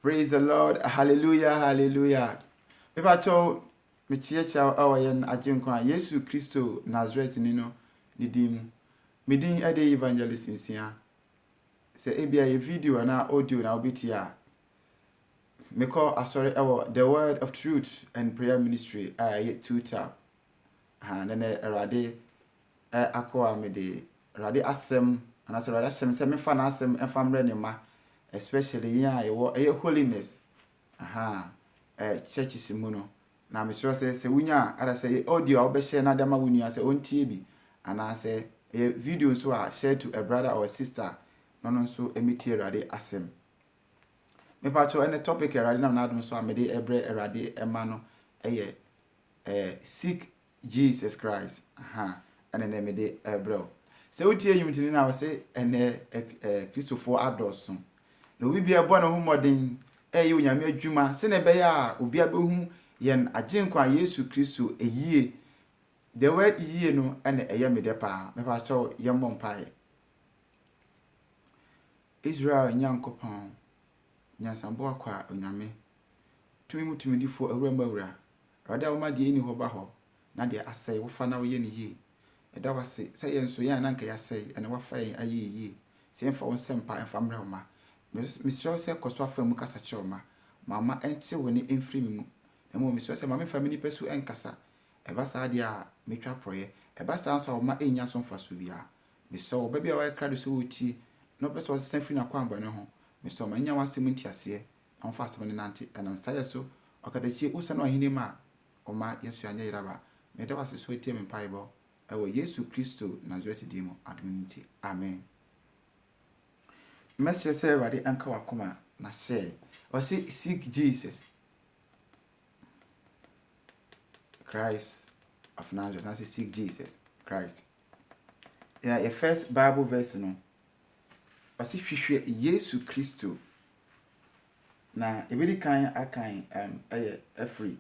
Praise the Lord. Hallelujah, hallelujah. If I told me chiacha awayen ajinkwa Yesu Kristo Nazareth nino nidimu. Midin ade evangelist insia. Se ebia ye video na audio na obitia. Me call asori ewo the word of truth and prayer ministry ye tutor. Ha nene erade akwa me de erade asem anase erade asem se me fa na asem enfamre ne ma. Especially holiness churches mu no na me sure say wunya ada say audio obe share na dama wunya say ontie bi ana say video so a share to a brother or a sister no so emiti erade asem me pa cho any topic erade na adom so amede ebre erade ema no seek Jesus Christ and then emede ebro say utie yimtini na say ene Christopher adosun no we bia bo na ho modern ye onyame adwuma se na be ya obi abehu yen agenkwa Yesu Kristo eyie the word yie no ene eye me de pa me pa cho ye mompae Israel nyankopon nyansambo akwa onyame tumi mutumi difo awura rada wo ma de ni ho ba ho na de asai wo fa na wo ye ni yie eda wase se ye nso ya na nka ya sai ene wa fa aye yie se mfa wo sempa mfa mra wo ma Mr. se koso afa mu kasa choma mama enche woni enfri mu na mo Mr. se mama family pesu enkasa eba sa dia metwa proye eba sa so ma enya so mfa so bia Mr. oba bia wa krado so wuti no peso se free na kwamba ne ho Mr. ma nya wasem ntiase na mfa asem ne nante na saye so okadachi usa no ahine ma oma Yesu anya yiraba me da wase so etie me paibo ewo Yesu Kristo Nazareth dimo adminity amen. Message say everybody anka wakoma na share or say seek Jesus Christ of Nazareth. Now say seek Jesus Christ. Yeah, your first Bible verse no. Or say hwehwe Yesu Kristo na ebedi kan akan free.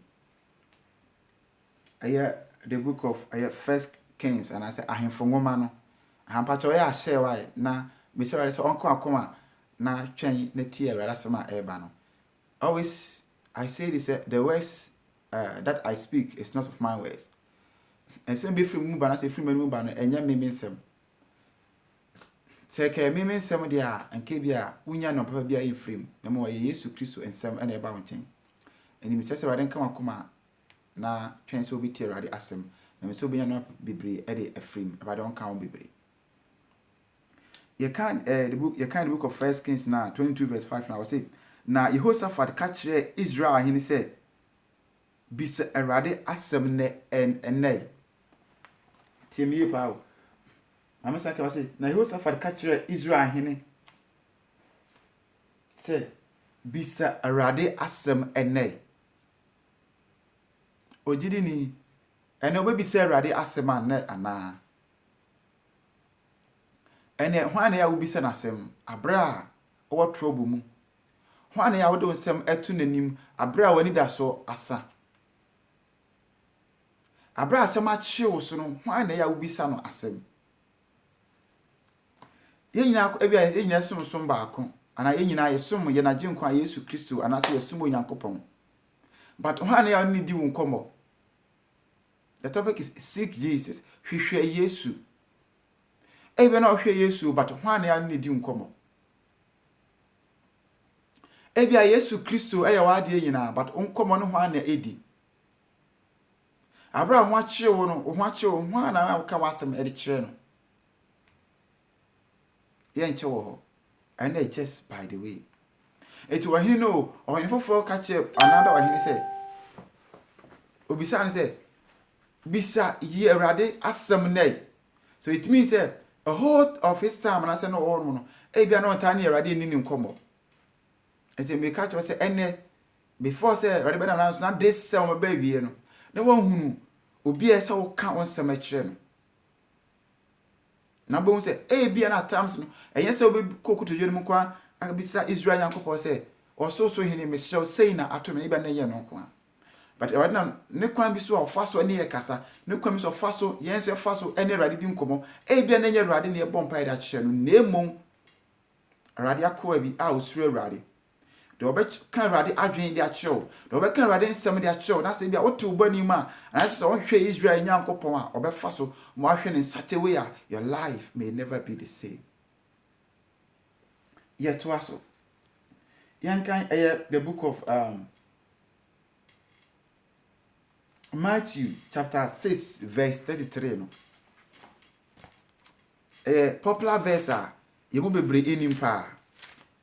The book of First Kings and I say ahemfo ngoma no. Ahampa cho ya share why na Mr. Radi so onko akoma na twen na tie rada sama eba no. Always I say this the words that I speak is not of my words. And say be free mu ba na say free mu ba no enya memensem. Say ke memensem dia anke bia unya no papa bia yin free na mo ye Yesu Kristo ensem na eba wonten. Eni Mr. Radi nka akoma na twen so bi tie radi asem. Na me so bi nya no bebre e de afrim eba don kan bebre. You can the book of First Kings now 22 verse 5 now say na Jehoshaphat catch Israel he say bisa erade asem ne ennai timi pawo amasa ka say na Jehoshaphat catch Israel he say bisa erade asem ennai ojidi ni ene obebisa erade asem anna ana ene hwane ya wobisa nasem abra o trouble mu hwane ya wode nsem etu nanim abra wani da so asa abra asem achiwo so no hwane ya wobisa no asem yenyina ebia yenyina som baako ana yenyina yesom ye na ginkwa Yesu Kristo ana se yesom onyankopon but hwane ya ni di wo nkomo. The topic is seek Jesus. Hwehwe Yesu. Ebe na ohwe Yesu but hwane ya ni di nkomo. Ebia Yesu Kristo eya wade nyina but nkomo no hwane edi. Abraham wachiwo no hwachiwo hwana ka wasem edi kire no. Ye nche wo ho. And just by the way. Eti wahini no ohini foforo ka che another wahini say obisa ne say bisa ye Awurade asem nei. So it means a whole of his time and I say no all no e bia no tani Awurade ni nkomo. Eti me catch say ene before say Awurade be na this say o ba wie no na won hunu obi e say wo ka won sem a kire no na bo say e bia na times no enye say obi kokuto yenu kwa akabisa Israel yankopɔ say oso so hini me show say na ato me bia na ye no kwa. But right now, ne kwan bi so ofaso ne ye kasa ne kwan bi so ofaso yen so ofaso ene Awurade di nkomo e bia na ye Awurade ne ye bompa ida kire no nemom Awurade akoa bi a osuru Awurade the obeka Awurade adwen de akyerɛw the obeka Awurade nsɛm de akyerɛw na sɛ bia wote ubani ma ana sɛ wohwɛ Israel Nyankopɔn a obefa so mo ahwɛ in such a way your life may never be the same. Yet to us yankan the book of Matthew chapter 6 verse 33 no. A popular verse yemu bebre enim pa.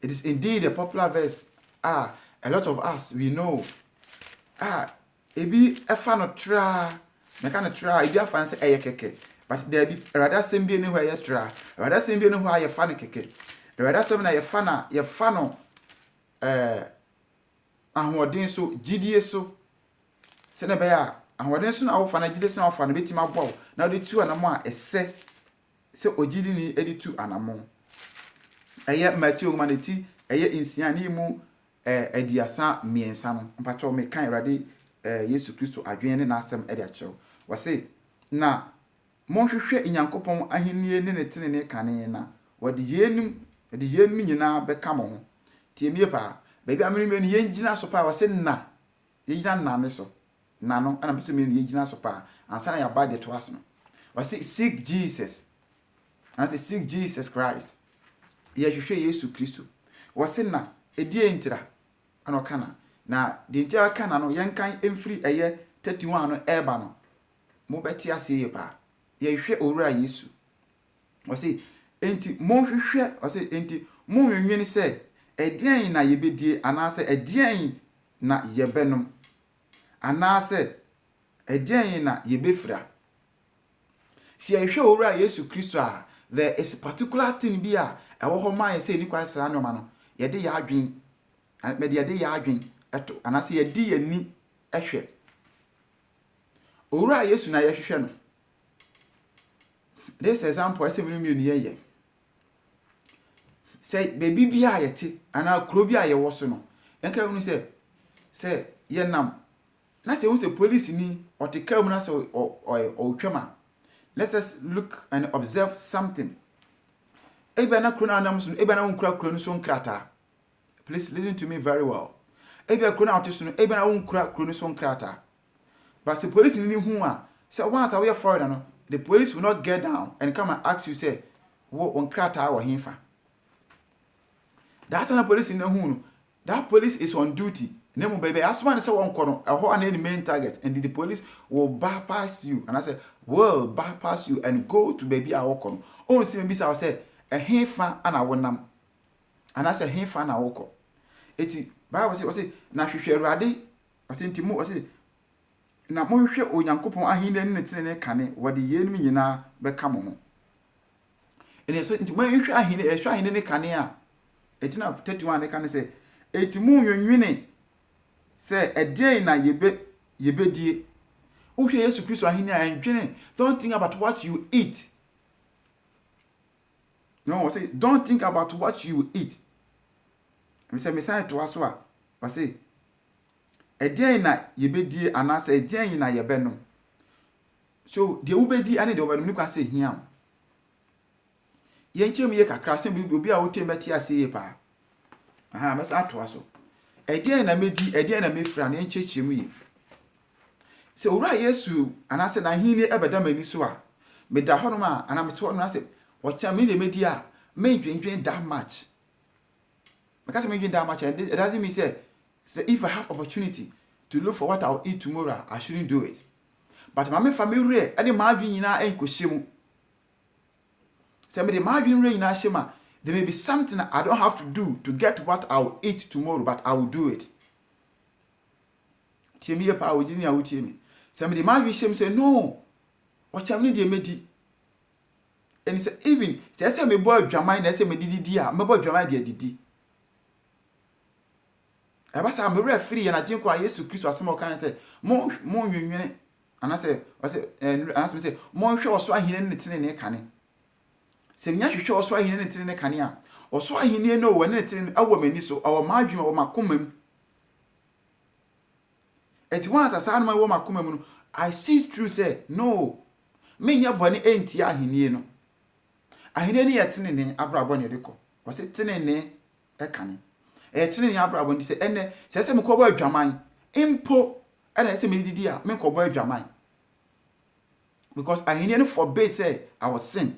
It is indeed a popular verse. A lot of us we know. Ebi efa no tra, meka no tra, ebi afa say eye keke. But there be rather same be anywhere ye tra. Rather same be anywhere ye fa no keke. Rather same na ye fa no ahoden so gidie so. Se na be ya ahoden so na wo fa na gidie so na wo fa no betima bow. Na de tu anamo a ese se ogidi ni editu anamo. Eye Matthew maneti eye insia ni mu adiasa miensa no mpacho me kan Awurade Yesu Kristo adwen ne nasem ede akyerɛw. Wose na monhwehwɛ Nyankopɔn ahenni ne ne tenene kane na wode yenum nyina bɛka mo ho. Tie mie pa baabi amene ni yengina so pa wose na yengina na ne so na no ana pese me yengina so pa ansa na ya ba de to aso no. Wose seek Jesus. And say seek Jesus Christ. Yehwehwɛ Yesu Kristo. Wose na edie ntira ana kana na de ntira kana no yenkan emfiri 31 no eba no mo beti ase ye pa yehwehwɛ owura Yesu. Wose enti mo hwehwɛ wose enti mo nwenwene sɛ edien na yebedie anase edien na yebenom anase edien na yebefira. Si yehwɛ owura Yesu Kristo a there is a particular thing bi a ɛwɔ hɔ ma yɛ sɛ ni kwa sra no ma no yɛde yɛ adwen me de yɛde yɛ adwen ɛto anase yɛde yɛ ni ɛhwɛ owura Yesu na yɛhwehwɛ no. This example ɛsɛ me no yɛ sɛ baby bi a yɛte ana kuro bi a yɛwɔ so no yɛnka hu sɛ yɛnam na sɛ hu sɛ police ni ɔteka mu na sɛ ɔtwam. Let us look and observe something. Ebana kuro na anam so ebana wonkura kuro no so nkrata. Please listen to me very well. Ebia kuro na oteso no ebana wonkura kuro no so nkrata. But the police ni hu a say once we are foreigner no the police will not get down and come and ask you say wo nkrata wo himfa. That time police in the hu no that police is on duty. Name baby as man say won kono ɛhɔ an the main target and the police will bypass you and I say will bypass you and go to baby a woko no on see me say say ɛhefa ana wonam and I say ɛhefa na woko eti Bible say na hwehwɛ Awurade ɔse ntimu ɔse na monhwɛ Onyankopɔn ahenni ne tenene kane wode yenum nyina bɛka mo ho ene so nti monhwɛ ahenni ne kane a eti na 31 ne kane say eti mu nwenwene say edien na yebedie uhwe Yesu Kristo ahenni a endwene. Don't think about what you eat. No, I say don't think about what you eat. Me say to aso a I say edien na yebedie anase edien na yebenom. So de ubedi ane de obenom ni kwa say hiam. Ye nkyem ye kakra se bi obi a wote meti ase ye pa. Aha, me say to aso. Edien na medi edien na mefra na nkyekye ye. Se owura Yesu anase na hini ebeda mani so a meda ho no ma ana meto no ase ocha me de medi a me dwendwen that much because me dwendwen that much and it doesn't mean say if I have opportunity to look for what I'll eat tomorrow I shouldn't do it, but my family e de ma adwen nyina enkohyemu se me de ma adwen re nyina hyema there may be something I don't have to do to get what I'll eat tomorrow, but I will do it. Tie me pa wo gini a wo tie me se me de ma adwen hyem say no ocha me de medi and say even say me bo adwaman na say me didi a me bo adwaman de didi e ba sa me referee na jinko a Yesu Kristo asem o kan say mo nwenwene ana say o say ana say mo hwe oso ahene ne tene ne kane se nya hwehwe oso ahene ne tene ne kane a oso ahene no wo ne tene awo mani so awo ma adwen awo makomam et once as an my wo makomam no I see through say no me nya bone enti ahene no ahene ne yetene ne abrabo ne dekọ o se tene ne e kane tene nya abrabɔ ndi sɛ ene sɛ me kɔbɔ adwaman impo ɛna sɛ me didi a me kɔbɔ adwaman because ahene no forbid say I was sin.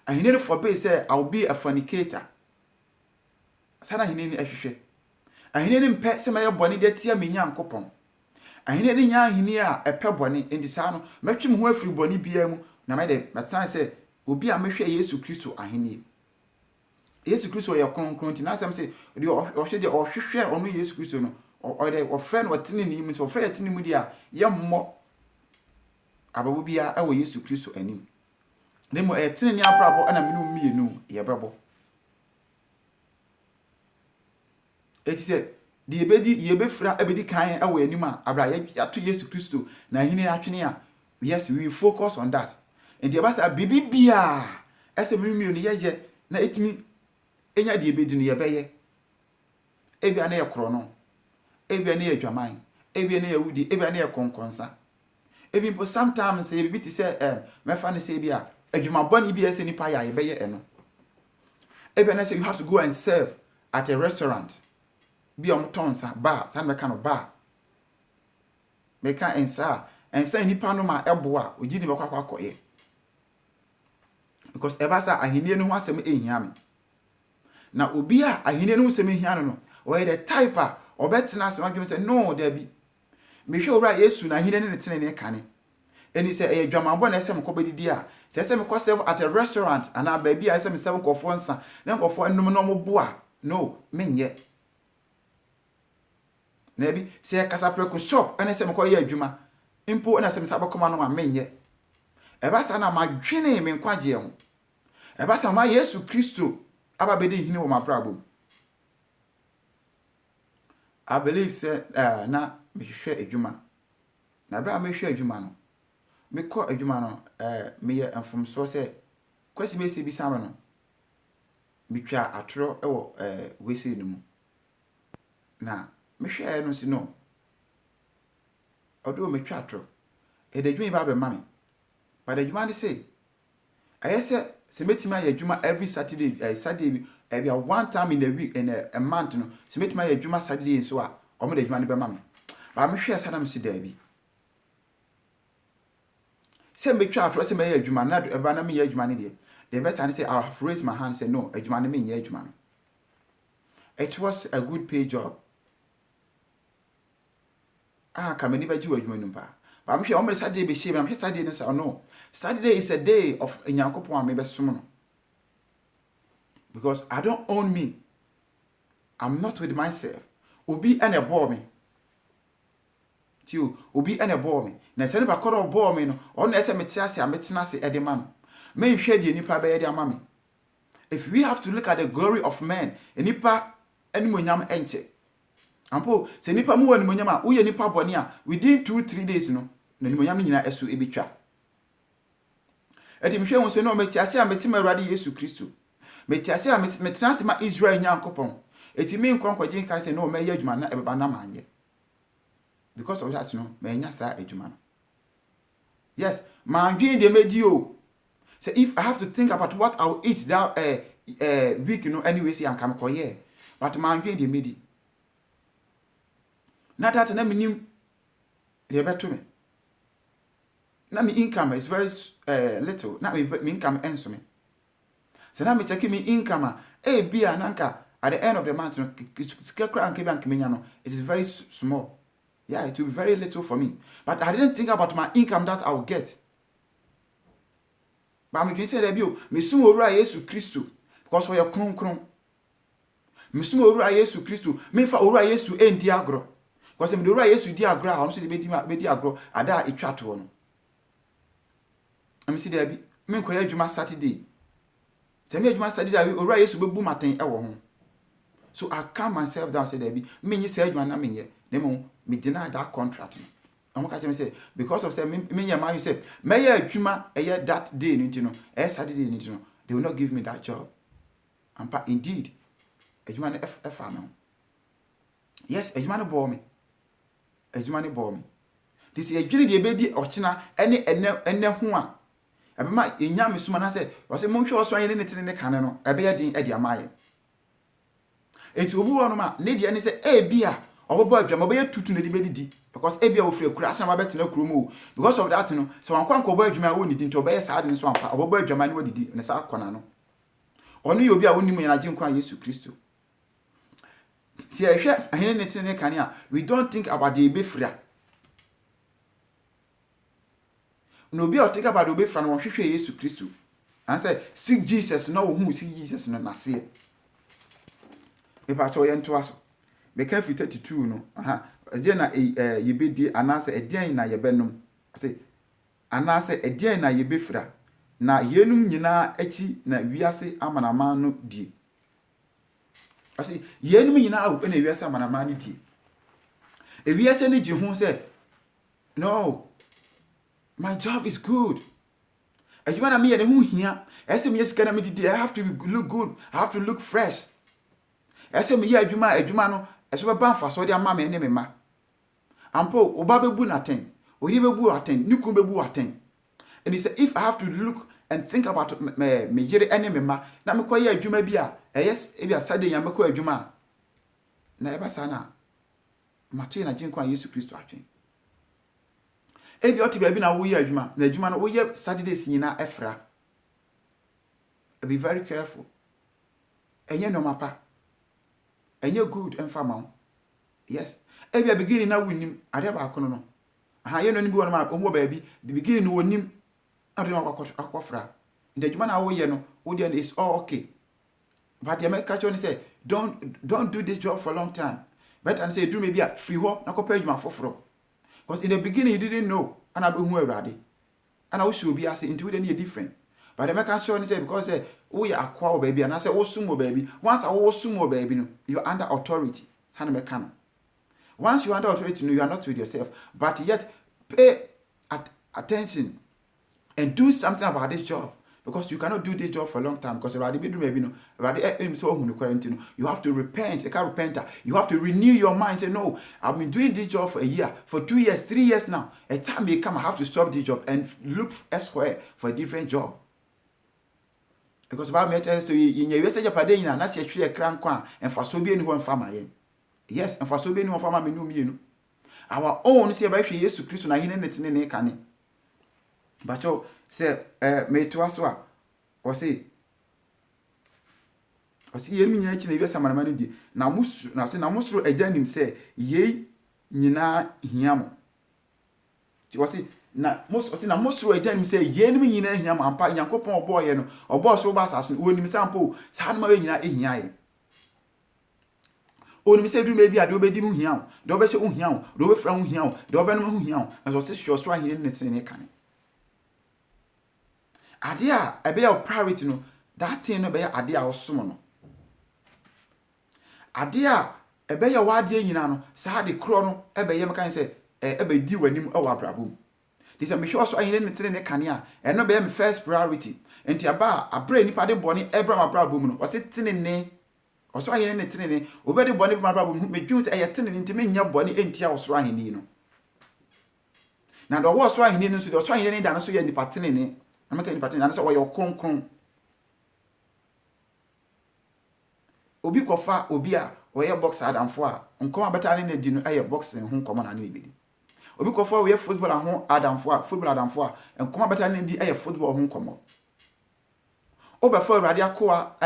Ahene no forbid say I will be a fornicator. Sana ahene no ehwehwɛ. Ahene no mpɛ sɛ mɛyɛ bɔne de tia me Nyankopɔn. Ahene no nya ahene a ɛpɛ bɔne enti saa no mɛtwe me ho afiri bɔne bia mu na mɛde mɛtena sɛ obi a mehwɛ Yesu Kristo ahene. Yesu Kristo yɛ kronkron ti na asɛm sɛ de ɔhwɛ de ɔhwehwɛ ɔno Yesu Kristo no ɔde ɔfrɛ no ɔtene ne mu sɛ ɔfrɛ yɛtene mu di a yɛmmɔ ababo bia ɛwɔ Yesu Kristo anim. Nemo tene ne abrabɔ ana me no mienu yɛbɛbɔ. Eti sɛ de yɛbɛfira abedi kan ɛwɔ anim a abra yɛato Yesu Kristo na ahene atwene a yes we focus on that. And yɛbasa bibibia ɛsɛ me no mienu yɛyɛ na etimi enya de yɛbɛdi no yɛbɛyɛ. Ebia na yɛ korɔ no. Ebia na yɛ dwaman. Ebia na yɛ wudi. Ebia na yɛ konkonsa. Even for sometimes say bibi ti say mefa ne say bia adwumabɔne bi ese nipa ya yebeye eno. Even I say you have to go and serve at a restaurant. Bi omtonsa bar, san me kind of bar. Me kan ensa nipa no ma ebo a ogi ni bekwa kwakoye. Because ebasa ahenie no ho asem ehia me. Na obi a ahenie no ho asem ehia no o the type a obetena asem adwum say no there be mehwe owura Yesu na ahene ne tene ne kane eni se dwamabɔ na esem kɔbɛdidi a se me kɔ serve at a restaurant ana baabi a esem serve kɔfo nsa na kɔfo enum no mo a no menye na bi se kasa preko shop ene se me kɔ yɛ adwuma impo na esem sabakoma no ma menye eba sa na madwene me nkwagye ho eba sa ma Yesu Kristo aba bedi hini wo mabrabom. I believe say na mehwehwɛ adwuma na bra mehwɛ adwuma no mekɔ adwuma no meyɛ mfomso sɛ kwasi mesi bi sama no metwa atoro ɛwɔ wesi no mu na mehwɛ no si no odo metwa atoro edadwuma ba be mame but adwuma ne say ayese se metima yɛ adwuma every Saturday Saturday ebia one time in a week in a month no se metima yɛ adwuma Saturday so a omo de adwuma ne be mame ba me hwe sadam si da bi se me twa atoro se me yɛ adwuma na eba na me yɛ adwuma ne de better ne say I have raised my hand say no adwuma ne me yɛ adwuma no. It was a good pay job kamani ba jiwa adwuma num pa ba me hwe omo de Saturday be shame na me Saturday ne say no Saturday is a day of Nyankopon a me be som no because I don't own me. I'm not with myself. Obi ene ball me. Tio, obi ene ball me. Na se ne ba koro ball me no, ono ese metiase a metena se ede ma no. Me hwe de nipa be ede ama me. If we have to look at the glory of men, nipa animonyam enche. Ampo, se nipa mu animonyam a, uye nipa boni a, within 2-3 days no, na animonyam nyina esu ebetwa. Edi mhwe won se no metiase a metima Awurade Yesu Kristo. Metiase a metena se ma Israel Nyankopon. Eti me nkwankwaje kan se no me yɛ adwuma na ebeba na manye. Because of that no, me nya sa adwuma no. Yes, man dwin de medi o. Say if I have to think about what I'll eat that week anyway say am koye. But man dwin de medi. Na that na menim de beto me. Na me income is very little. Na me income enso me. So na me check me income bia nanka at the end of the month it is very small. Yeah, it will be very little for me. But I didn't think about my income that I will get. But me say that me sumo owura Yesu Kristo because for your kronkron. Me sumo owura Yesu Kristo, me fa owura Yesu endi agro. Because me owura Yesu di agro, I am say be di agro ada etwa to no. Am see there be me nkoya adwuma Saturday. Say me adwuma Saturday owura Yesu be bu maten e wo ho. So I calm myself down say there be me nyi say adwuma na me nye. Nemo me deny that contract. I'm catch me say because of say me your man you say me ya adwuma that day no Saturday no they will not give me that job. And indeed adwuma no efa me. Yes, adwuma no bore me. Adwuma no bore me. This adwuma dey be di ochina ene ho a ebema enya me suma na say o say monhwe oso anye ne tene ne kane no ebe ya din e di amaye. enti obi wɔ no ma ne de ne sɛ ebia obobo adwama obo tutu ne de bedidi because ebia wo frɛ kura asɛm abɛtena kuro mu because of that no so wankwa nko obo adwuma wo nidi nti obo yɛ saa de no so ampa obobo adwama ne wadidi ne saa kɔna no ɔno yɛ obi a wonim yana gye nkwa Yesu Kristo si ehwɛ ahene ne tene kane a we don't think about the ebefra no be o think about the ebefra no hwehwɛ Yesu Kristo and say seek Jesus no wo hu seek Jesus no na se e pa to yɛ nto aso be ka fi 32 no agye na yebedi anase edian na yebenom say anase edian na yebefra na yenum nyina achi na wiase amanama no die say yenum nyina awu na wiase amanama no die e wiase ni ji hu say no my job is good adwuma na me ye ne hu hia ese me sika na me didi I have to look good I have to look fresh ese me ye adwuma no eso be ban fa so de ama me ne me ma ampo oba bebu na ten ori bebu aten niku bebu aten and he said if I have to look and think about me yere ene me ma na me koye adwuma bi a yes e bi asade yan me ko adwuma na e ba sa na mate na jinkwa Yesu Kristo atwen e bi oti ba bi na wo ye adwuma na adwuma no wo ye Saturdays nyina efra be very careful enye no mapa enye good enfama yes e bi beginning na wonim ade ba akono no ye no ni bi won ma omo ba bi the beginning no wonim ade no akofra ndadwuma na wo ye no wo dey is all okay but the make catch on say don't do this job for a long time but and say do maybe a free ho na kopa adwuma foforo because in the beginning you didn't know and abehu awrade and I wish you be as into any different but the make catch on say because say wo ya akwa o baby and I say wo sumo baby once I wo sumo baby no you are under authority sana me kan once you are under authority no you are not with yourself but yet pay attention and do something about this job because you cannot do this job for a long time because already be do maybe no already so hunu quarantine you have to repent you can't repent you have to renew your mind say no I've been doing this job for a year for 2 years 3 years now a time may come I have to stop this job and look elsewhere for a different job because about me tell so you say japade yin na se hwe kra nkwa emfa so bi eni ho mfa maye yes emfa so bi eni ho mfa ma me no mienu our own say ba hwe Yesu Kristo na hine netene ne kane bacho say me to aso a o say yemi nya chi na bi samarama ne di na musu na say na musuro ajanim say ye nyina hiamo ti o say na musuro ajanim say ye nim nyina hiamo ampa Yankopon oboye no obo so ba saso onim sampo sa na ma nyina ehia ye onim say du me bi ade obedi mu hiao de obehye hu hiao de obefra hu hiao de obenom hu hiao na so say hwe so ahine ne tene ne kan ade a ebe ya priority no that thing no be ya ade a osom no ade a ebe ya wade nyina no saa de kro no ebe ye mekan say ebe di wanim e wa brabom dis am hwe so ahine ne tene ne kan a eno be ya me first priority enti aba abra nipa de bone ebra ma brabom no o se tene ne o so ahine ne tene ne obedi bone ma brabom medwun say tene ne enti menya bone enti a o so ahine no na do wo so ahine no so do so ahine ne da no so ye nipa tene ne amaka nipa tene na so wo ye konkron obi kofa obi a wo ye box adamfo a nkoma beta ne di no aye boxing ho nkoma na ne bedi obi kofa wo ye football ho adamfo a football adamfo a nkoma beta ne di aye football ho nkoma obefa urade akoa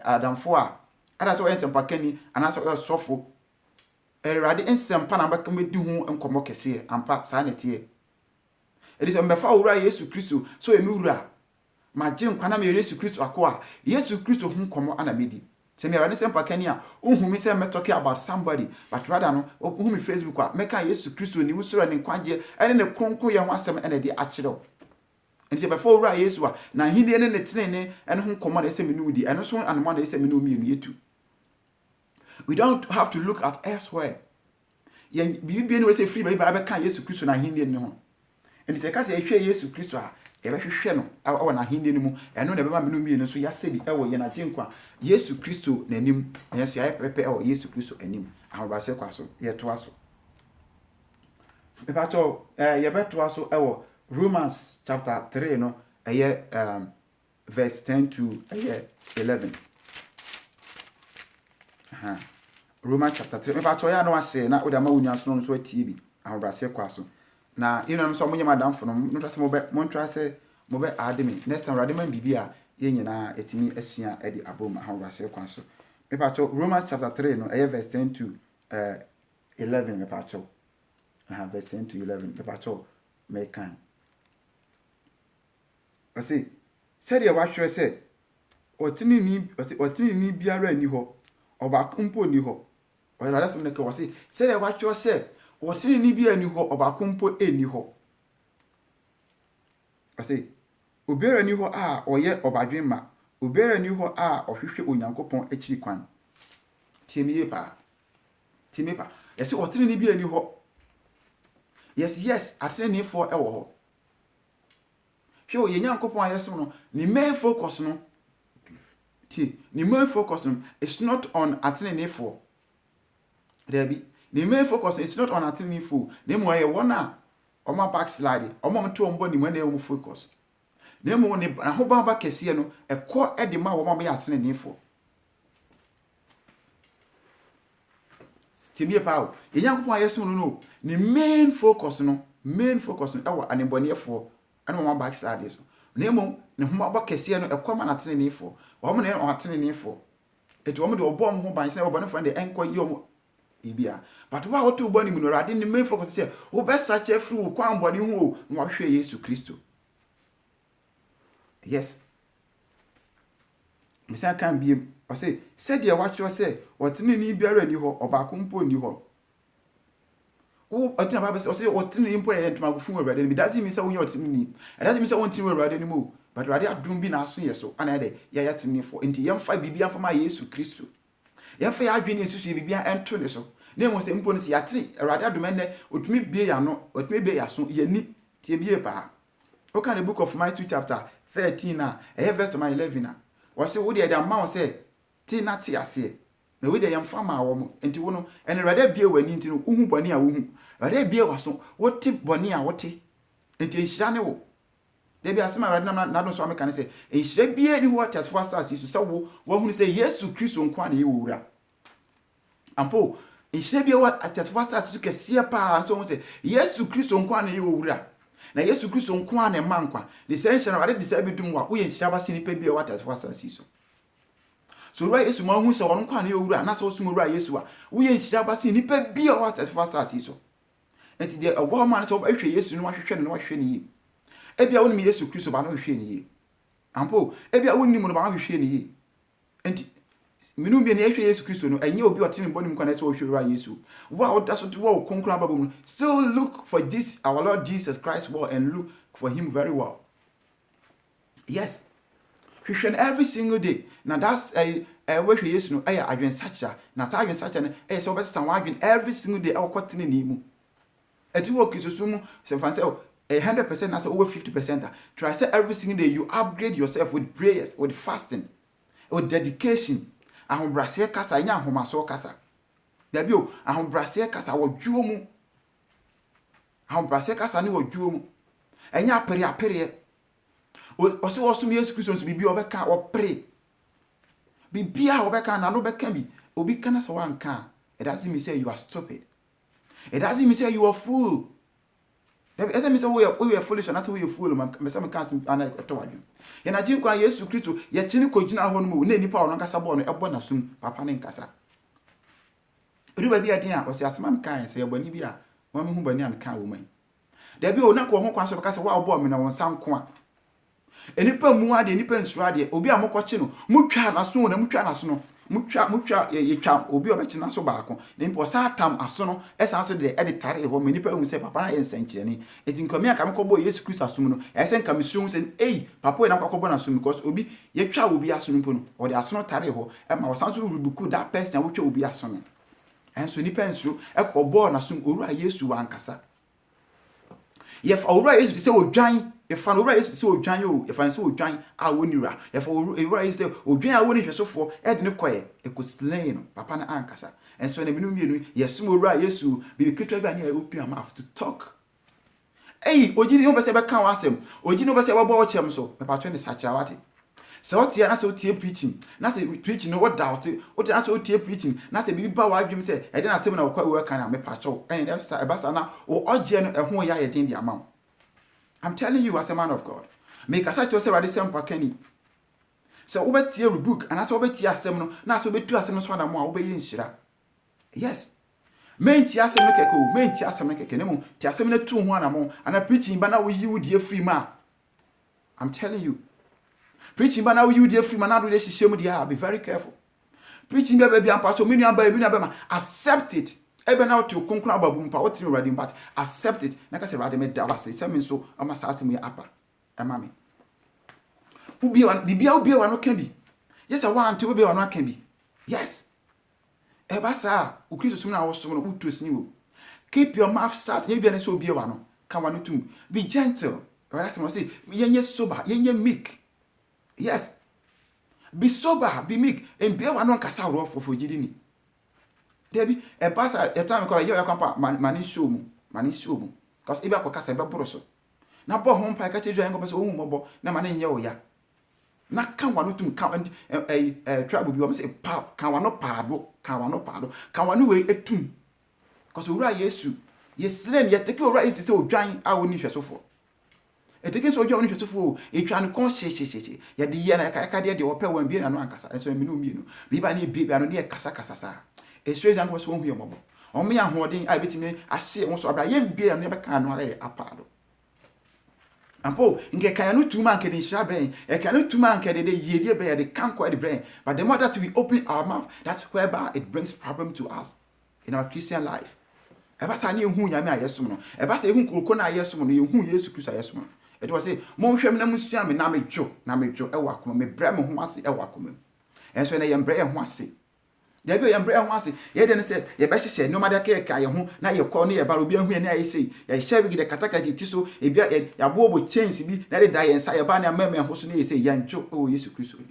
adamfo a ada so ensempa kani ana so sofo urade ensempa na baka medi ho nkoma kese ampa saa netie edise mbefa owura Yesu Kristo so emi wura magye nkwa na me Yesu Kristo akoa Yesu Kristo ho nkoma ana medi se me urade sempa kani a ohumi se me talk about somebody but rather no ohumi Facebook a meka Yesu Kristo ni wusura ne kwagye ene ne kronko ye ho asem ene de akyerew enti before owura Yesu a na hinde ne tenene ene ho nkoma na ese me no di ene so anoma na ese me no mienu yetu we don't have to look at elsewhere yen bibi ne we say free ba be kan Yesu Kristo na hinde ne ho enti se ka se ehwe Yesu Kristo a ebe hwehwe no awa na hinde ne mu eno na be ma me no mienu so yasebi ewo ye na gyenkwa Yesu Kristo nanim yesu ya pepe ewo Yesu Kristo anim ahobase kwaso ye to aso ebato ye beto aso ewo Romans chapter 3 no verse 10 to 11 Romans chapter 3 me pa to ya no ahye na oda ma wunya so no so atie bi ahobrase kwa so na inu so monye madam fo no no trase mo trase mo be ade me next time rade man bibia ye nyina etimi asua edi abom ahobrase kwa so me pa to Romans chapter 3 no verse 10 to 11 me pa to verse 10 to 11 me pa to me kan I say said ye wa hwere se otini ni biara ni ho oba kumpo ni ho o ya rasem ne ke wose said ye wa hwere se otini ni biara ni ho oba kumpo eni ho I say obiara ni ho a oye obadwenma obiara ni ho a ohwehwe onyankopon akiri kwan tiemiye pa yesi otini ni biara ni ho yes atene ni fo ewo ho hwe ye nyankopon ayeso no ni main focus no ni main focus no is not on atenenefo there be the main focus is not on atenenefo na mo ye wona o ma backslide o ma mto ombo ni mo na e focus na mo ne ahoba ba kese no ekọ e de ma wo ma be atenenefo timie pawo ye nyankopon ayeso no ni main focus no e wo anebonefo ana mo ma backslide so na mo ne homa ba kese no ekọ ma na atenenefo wo mo ne atenenefo eti wo mo de obo mo ho ban se obo ne fo de enko yi o ibia but wa otu ubo ni mu no rade ni main focus say wo be search free wo kwan body hu no wa hwe Yesu Kristo yes misa kan biem o say said ye wa hwe say otene ni biara ni ho obako mpo ni ho wo otene ba say o say otene ni mpo ye ntoma go fun rade ni doesn't mean say wo nye otene ni it doesn't mean say won tene rade ni mo but rade adum bi na aso ye so ana de ya yatene fo enti yemfa bibia fa ma Yesu Kristo yemfa ya adwene susu bibia ento ne so na mo se mpo ne se yatre rade adum ne otumi bie ya no otumi bie ya so ye ni tie bie pa o kan the book of Matthew chapter 13 na verse 11 na wo se wo de amount say ti na ti ase na we de yemfa ma wo mo enti wo no ene rade bie wani enti no uhu boni a wo hu rade bie waso wo ti boni a wo ti enti nhira ne wo de bia se ma rade na do so ameka ne se nhira bie ni ho tasfo asase so wo hunu se Yesu Kristo nkwa na ye wo wura ampo nhira bie wa tasfo asase so kese pa so wo se Yesu Kristo nkwa na ye wo wura na Yesu Kristo nkwa na ma nkwa de se nhira rade de se bidum wa wo ye nhira ba se ni pa bie wa tasfo asase so right Yesu ma hu se won nkwa na ye wo wura na so so mo wura Yesu a wo ye nhira ba se ni pa bie wa tasfo asase so enti de obo ma na so hwe Yesu no wa hwehwe no wa hwe ni ebia woni mi Yesu Kristo ba no hwe ni yi ampo ebia woni mu no ba no hwe ni yi enti minu bi na hwe Yesu Kristo no enye obi otene boni mu kwa na so hwe ra Yesu wa o da so to wo konkra babum so look for this our Lord Jesus Christ well and look for him very well yes hwe every single day now that's we hwe Yesu no adwen sacha na sa adwen sacha no so be san wa adwen every single day e kwotene ni mu eti wo Kristo so mu se fan say 100% as over 50%. Try say every single day you upgrade yourself with prayers, with fasting, with dedication. Ahobrase kasa nya ahomaso kasa. Dabi o ahobrase kasa wodwo mu. Ahobrase kasa ni wodwo mu. Enya apere. O se wo sum Yesu Kristo so bibi obeka wo pray. Bibia obeka na no beka bi. Obi kana so wanka. It doesn't mean say you are stupid. It doesn't mean say you are fool. Ese mi se we are foolish and that's we are fool man me se me kan ana to wadwen ye na ji kwa Yesu Kristo ye chini ko gina ho no mu na nipa ono nkasa bo no ebo na sum papa ne nkasa riba bi adin a o se asema me kan se ye bani bi a wa me hu bani a me kan wo man da bi o na ko ho kwa so kasa wa obo me na won sanko a enipa mu ade enipa nsura ade obi a mokɔkye no mutwa na so na mutwa na so no mutwa ye twa obi obekye na so baako na mpo satam aso no esa so de editare ho menipa hu se papa na ye nsankyere ni eti nkomi aka mekɔbɔ Yesu Kristo asom no ese nka mesu hu se papa na akɔbɔ na so because obi ye twa obi aso no mpo no o de aso no tare ho e ma wasan so rubuku that person wotwa obi aso no enso nipa nsuro ekɔbɔ na so owura Yesu wankasa ye fa owura Yesu se odwan if an owura Yesu se odwan o if an se odwan a wonira if owura Yesu se odwan a woni hwesofo e de ne koye ekoslen no papa na ankasa enso na minu mienu yesum owura Yesu bi kitwa bi an open am have to talk ogini no be se be kan wasem ogini no be se we bo chem so papa to ne sachira wate So what here na say otie preaching na say preaching no what doubt what na say otie preaching na say bibi ba wa adwum say e dey na say na kwa we kan na me pa chow and e basa na o oje no e ho ya ye den di amount. I'm telling you as a man of God. Make as I tell say radi sem pakani. So obetie rebuke and as obetie asem no na so obetu asem no so na mo a obeyi nhira. Yes. Menti asem no keke o, menti asem no keke nemu, ti asem no tu ho anamo, ana preaching ba na wo yi wo die free ma. I'm telling you. Preaching ba na wo yi wo die free ma na do dey hihye dia, be very careful. Preaching be bia ampa so menu aba ma, accept it. Ebe na to konkuna ababu mpa what you ready but accept it. Na ka say ready me da wase, say me so ama sa asem ya apa. Ema me. Bibia wa no can be. Yes, I want to be wa no can be. Yes. Ebasa, ukristo sum na wo sum no utuosni wo. Keep your mouth shut. Ye bia na so bia wa no. Ka wa no tum. Be gentle. Right as I say, yenye sober, yenye meek. Yes. Be sober, be meek. And bia wa no nkasa ro for gidi ni. Debi, ebasa e time ko ye kwampa mani show mu. Because ibe akokasa ebe boro so. Na bo ho mpa ka che dwan ko be so ohun mobo na mani nye oya. Na kan wa no tum kan trouble bi o say pa kan wa no paado kan wa no we etum because owura Yesu yeslen ye take owura Yesu say odwan a woni hwesofo e take so odwan woni hwesofo e twa no kon hye ye de ye na ka de opɛ wan bi na no ankasa so emi no mi no bi ba na bi no de kasa sa e straight and so hu ye mobo o me ahoden a betimi ahye wo so abra ye bi na be kan no ale apado. Ampo nke kan no tuma nke de nhira brain e kan no tuma nke de yedie brain de kan kwa de brain but the more that we open our mouth that's whereby it brings problem to us in our Christian life. Eba sa na ehu nyame ayesom no eba sa ehu kuroko na ayesom no ehu Yesu Kristo ayesom no e do say mo hwem na musua me na medwo e wa akoma me bra me ho ase e wa akoma enso na ye mbra ye ho ase ya bi yembre ho ase ye de ne se ye be hyehye no made ka ye ho na ye kɔ no ye ba obi ahu na ye sei ye hyɛ bi de katakati ti so e bia ya bobo chance bi na de da ye nsa ye ba na mama ho so na ye sei ye ntwo o Yesu Kristo ni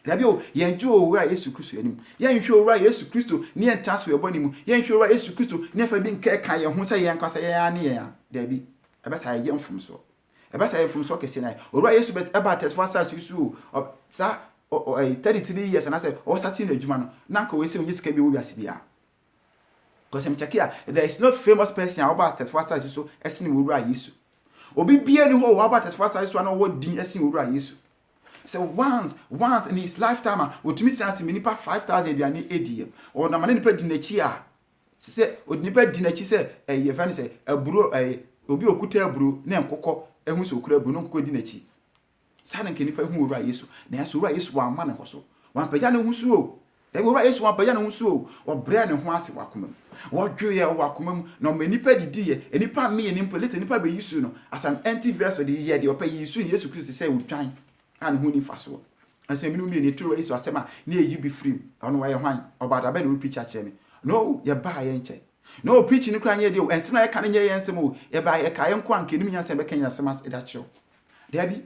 ya bi o ye ntwo o wura Yesu Kristo anim ye nhwe o wura Yesu Kristo ni entaswe bo ni mu ye nhwe o wura Yesu Kristo ni fa bi nka ka ye ho sɛ ye nkwasa ye ya ne ye ya da bi e be sa ye mfom so e be sa ye mfom so kese na o wura Yesu bet e ba tesfa sa su sa 33 years and I said, oh, starting the Jumano, Nanko, we say, this can be Wibia. Because I'm checking here, there is no famous person about as fast as you so, as in Ura Yesu. Or be any whole about as fast as you know what Dean as in Ura Yesu. So once in his lifetime, would meet us in Minipa 5,000 Biani AD, or the man in Pedinachia. Say, would Nipper Dinachi say, a Yevani say, a bro, a Obi Okuta bro, name Coco, and who's Okra Bruno Dinachi. Sadan ke nipa hu owura Yesu na yaso owura Yesu wa ma ne hoso wan pagya ne husu o da owura Yesu wan pagya ne husu o wo bra ne ho ase wakomam wo dweye wo wakomam na me nipa didiye nipa me ne nipa lete nipa be Yesu no as an anti verse de ye de opa Yesu ni Yesu Kristo say wo twan an hu ni faso asem no me ne turu Yesu asema na eyi bi free ono wa ye hwan obada be no preach ache me no ye ba ye nche no preach ni kra nye de ensem na ye ka ne ye ensem o ye ba ye ka ye nko anke ni nsem be kan nsem as e da cho da bi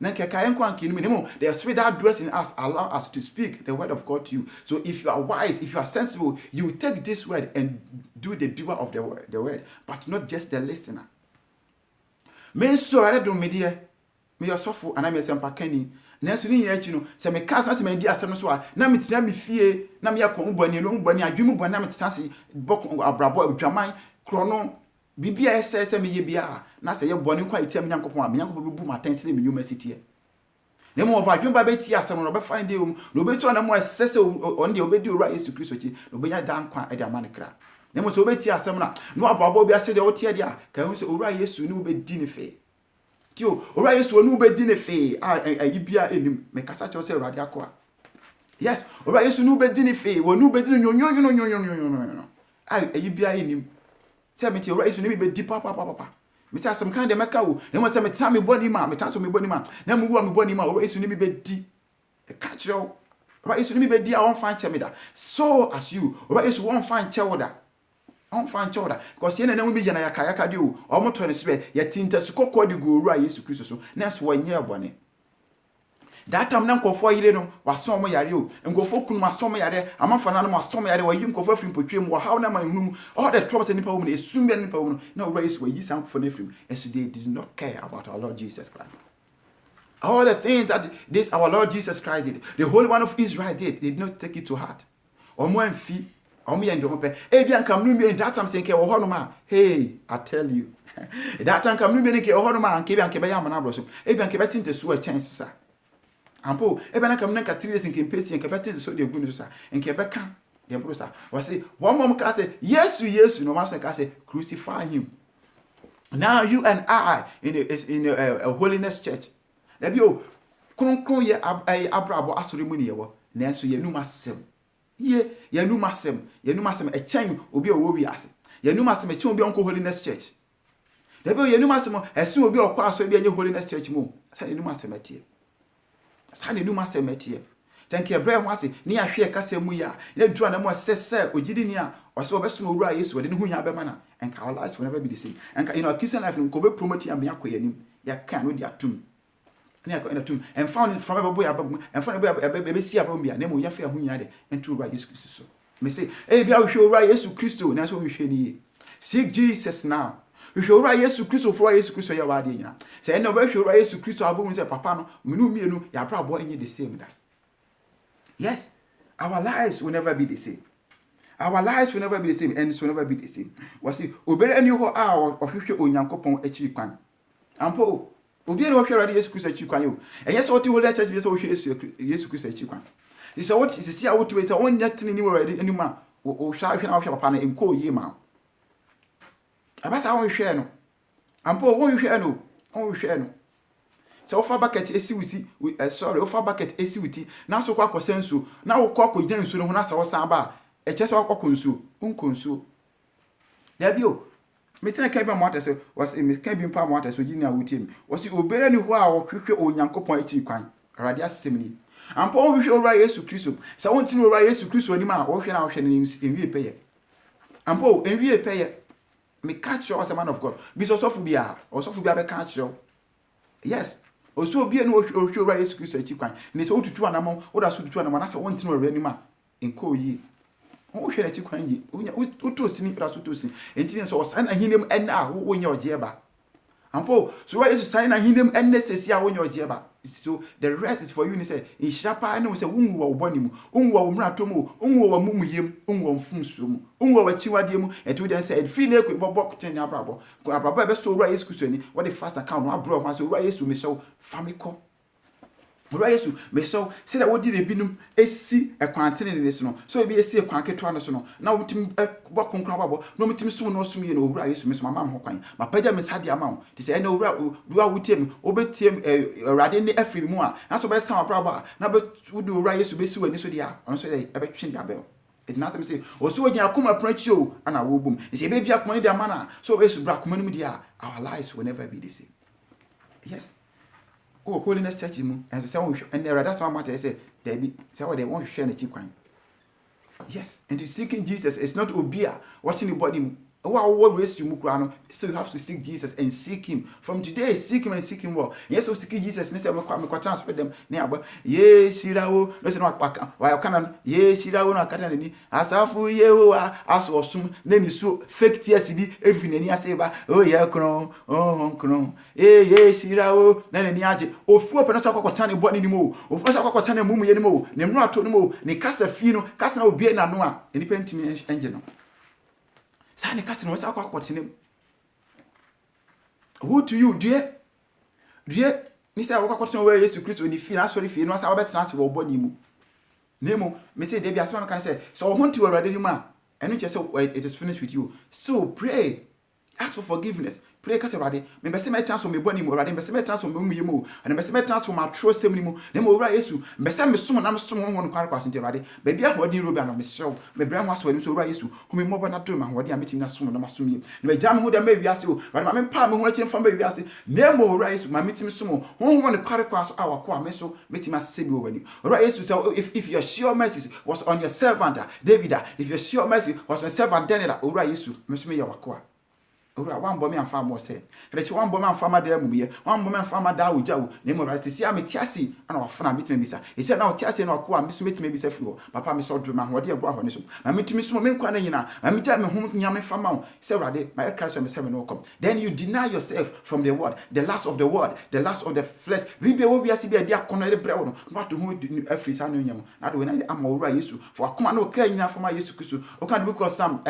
the spirit that dwells in us allow us to speak the word of God to you. So if you are wise, if you are sensible, you take this word and do the doer of the word, but not just the listener. Men so I don't media me yourself and I may say pakani. Nesu ni ye no se me cast na se me di asem so a na me tina me fie na me yakọ mbani no mbani adwemu bani na me tase bok abrabo adwaman krono bibia ese me ye bia na se ye boni kwa itiam nyankopon a nyankopon bebu matense me nyuma sitie na mo ba dwemba beti asem no be fan de no betu na mo sese on de obedi owura Yesu Kristo chi no benya dan kwa e de amane kra na mo so obeti asem na no ababo bia se de wotie de a ka hu se owura Yesu ni obedi ne fe tio owura Yesu ni obedi ne fe ayi bia enim me kasa che se urade akwa yes owura Yesu ni obedi ne fe wo ni obedi no nyonyo ayi bia enim say me ti owura Yesu ni be di papa me say asem kan de meka wo na mo say me tira me boni ma me tanso me boni ma na mo wu me boni ma owura Yesu ni be di e ka kire owura Yesu ni be di a won fan che me da so as you owura Yesu won fan che wo da on fan che wo da because ye na mo bi je na yaka de o mo to ne sebe ye tinta su kokko de go owura Yesu Kristo so na so wanye boni that time na nkofo yire no waso mo yare o nkofo kunu waso mo yare amafa na no waso mo yare wa yi nkofo afrim potwem wa how na man hunu all the troubles in the woman is soon be nipa woman na owura Yesu wa yi san nkofo na afrim and so they did not care about our Lord Jesus Christ. All the things that this our Lord Jesus Christ did, the Holy One of Israel did not take it to heart. Omo enfi, omo yendo mope. Ebia nkam no mi that time say nke wo ho no ma. Hey, I tell you. That time nkam no mi nke wo ho no ma nke bia nke be ya mana bro so. Ebia nke be tinte so a chance sa. Ampo ebia nkam no nka 3 years nke pesi nke be tinte so de gu no so sa. Nke be ka de bro sa. Was say one mom ka say yes no ma so ka say crucify him. Now you and I in a holiness church. There o kronkron ye abrabo asori mu ne ye wo. Nanso ye num asem. Ye num asem e chen obi o wo wi ase. Ye num asem e chen obi onko holiness church. There o ye num asem esun obi okwa aso bi anye holiness church mu. Sa ne num asem atie. Sa ne num asem atie. Thank you brɛ ho ase ne ahwe kasa mu ya na du ana mu sese ogidi ni a ɔse obeso owura Yesu de ne ho nya be mana enka our lives will never be the same. Enka Christian life no ko be promote ya me akoyanim ya kan no di atum ne akɔ atum and found from boy abam and found be si abam bia na mu ya fa ho nya de entu owura Yesu Kristo so me say bia wo hwe owura Yesu Kristo na so wo hwe ni ye. Seek Jesus now. We show owura Yesu Kristo for Yesu Kristo ya wade nyina say na we hwe owura Yesu Kristo abam say papa no menu mienu ya bra bo enye the same da. Yes, our lives will never be the same. Our lives will never be the same, and it will never be the same. Was it obere any ho a ohwehwe onyankopon akiri kwan. Ampo obi ene ohwe rade Yesu Kristo akiri kwan yo. And yes, what you hold church be say ohwe Yesu Kristo akiri kwan. This is what is see what we say on nyatini ni already anima o hwa hwe na ohwe papa na enko yi ma. Abasa won hwe no. Ampo won hwe no. On hwe no. So ofa bucket esi wisi ofa bucket esi witi na so kwa kosensu na wo kwa kogyina nsu no ho na sa wo san ba e che se wa kwa konsu unkonsu da bio me tena ka ba mo atese was me ka bi mpa mo atese ogini awutie mi was obere ni ho a wo hwehwe onyankopon achi kwan arade asem ni ampo wo hwehwe owura Yesu Kristo sa won tini owura Yesu Kristo ni ma wo hwe na wo hwe ni enwie peye ampo enwie peye me catch you as a man of God bi so sofu bia be catch you. Yes. Oso obi enu ohwe owura Yesu Kristo achi kwan ne se otutu anamo oda so tutu anamo na se won tinu owura ni ma enko yi wo hwe na achi kwan yi otu osini pra so tosi enti ne se osan ahinem en a wo nya oje ba ampo so owura Yesu san ahinem en ne sesi a wo nya oje ba. So the rest is for you ni say in shapa na wo say wunwu wo boni mu wunwu wo mrato mu wunwu wo mumuyem wunwu wo mfumsuo mu wunwu wo chiwade mu enti wo dey say fi na ekwe bobok ten abrabo be so owura Yesu Kristo ni what the fast account no abro ma so owura Yesu me so famiko owura Yesu me so say that wo di rebinum esi ekwantene ne so no so ebi esi ekwan keto ano so no na wo tim bokonkran babo no mutim sum no sum ye no owura Yesu me so mama ho kwan ma paja me sade ama wo ti say na owura duwa wutiem obetiem awrade ne afri mu a na so be sam abrabo na be wudu owura Yesu be si wani so dia on so dey ebe twen dia be it na say oso ogina akoma prachi o ana wo bum e say be bia akoma ni dia mana so Yesu bra akoma ni mu dia our lives will never be the same. Yes. Oh, holiness church mu and say won and that's why matter say there be say what they want share na chi kwan. Yes, and to seeking Jesus is not obia watching the body what raise you mukrano. So you have to seek Jesus and seek him from today. Seek him and seek him well. Yes, so seeking Jesus ne say me kwa transfer them ne aba ye shirawo no say no akpaka wa kana ye shirawo no akata ni asafu yehowa aso osum na ni so fake tears bi evinani ase ba oh ye kron oh kron ye shirawo na ni age ofu pe no so akokota ne boni ni mo ofu so akokota ne mumu ye ni mo ne mno ato ni mo ne kasa fi no kasa na obi na no a enipa ntimi enje no Sane kase no sa akwakwotinem. Who to you dear ni say akwakwotinem we Yesu Kristo ni fi na sorry fi no sa obetra se wo boni mu. Nemo me say dey asema no kan say so wo honti warade ni ma eno che say it is finished with you. So pray. Ask for forgiveness. Pray kase warade me be say me transfer me boni mu warade be say me transfer me mu yemu and be say me transfer ma trosem ni mu. Nemo owura Yesu be say me som na me som ho no kware kwaso nti warade be bia ho din robi na me sew me bra ho aso ni so owura Yesu ho me mobo na do ma ho de ametim na som na ma som yem. Me jam ho de ma wiase o warade ma me pa me ho achi fa ma wiase. Nemo owura Yesu ma metim som ho ho ne kware kwaso awako a me so metim asebi o wani. Owura Yesu say if your sure mercy was on your servant David, if your sure mercy was on servant Daniel, owura Yesu me so me ya wako a owura wan bo me amfa mo se rechi wan bo me amfa ma da muye wan bo me amfa ma da ojawo na mo ra sisi ameti ase ana wafana metime bisa ese na oti ase na ko a meso metime bisa fi ho papa me so drum ahode ebo ahone so na metime so me nkwa na nyina na meja me hom nyame fama wo se urade my Christ me se me no come. Then you deny yourself from the word, the lust of the word, the lust of the flesh. We be obi ase be dia kono de brewo no not to hu afri sa no nyam na de we na ama owura Yesu for akoma na okra nyina fama Yesu Kristo. O kan book of Psalm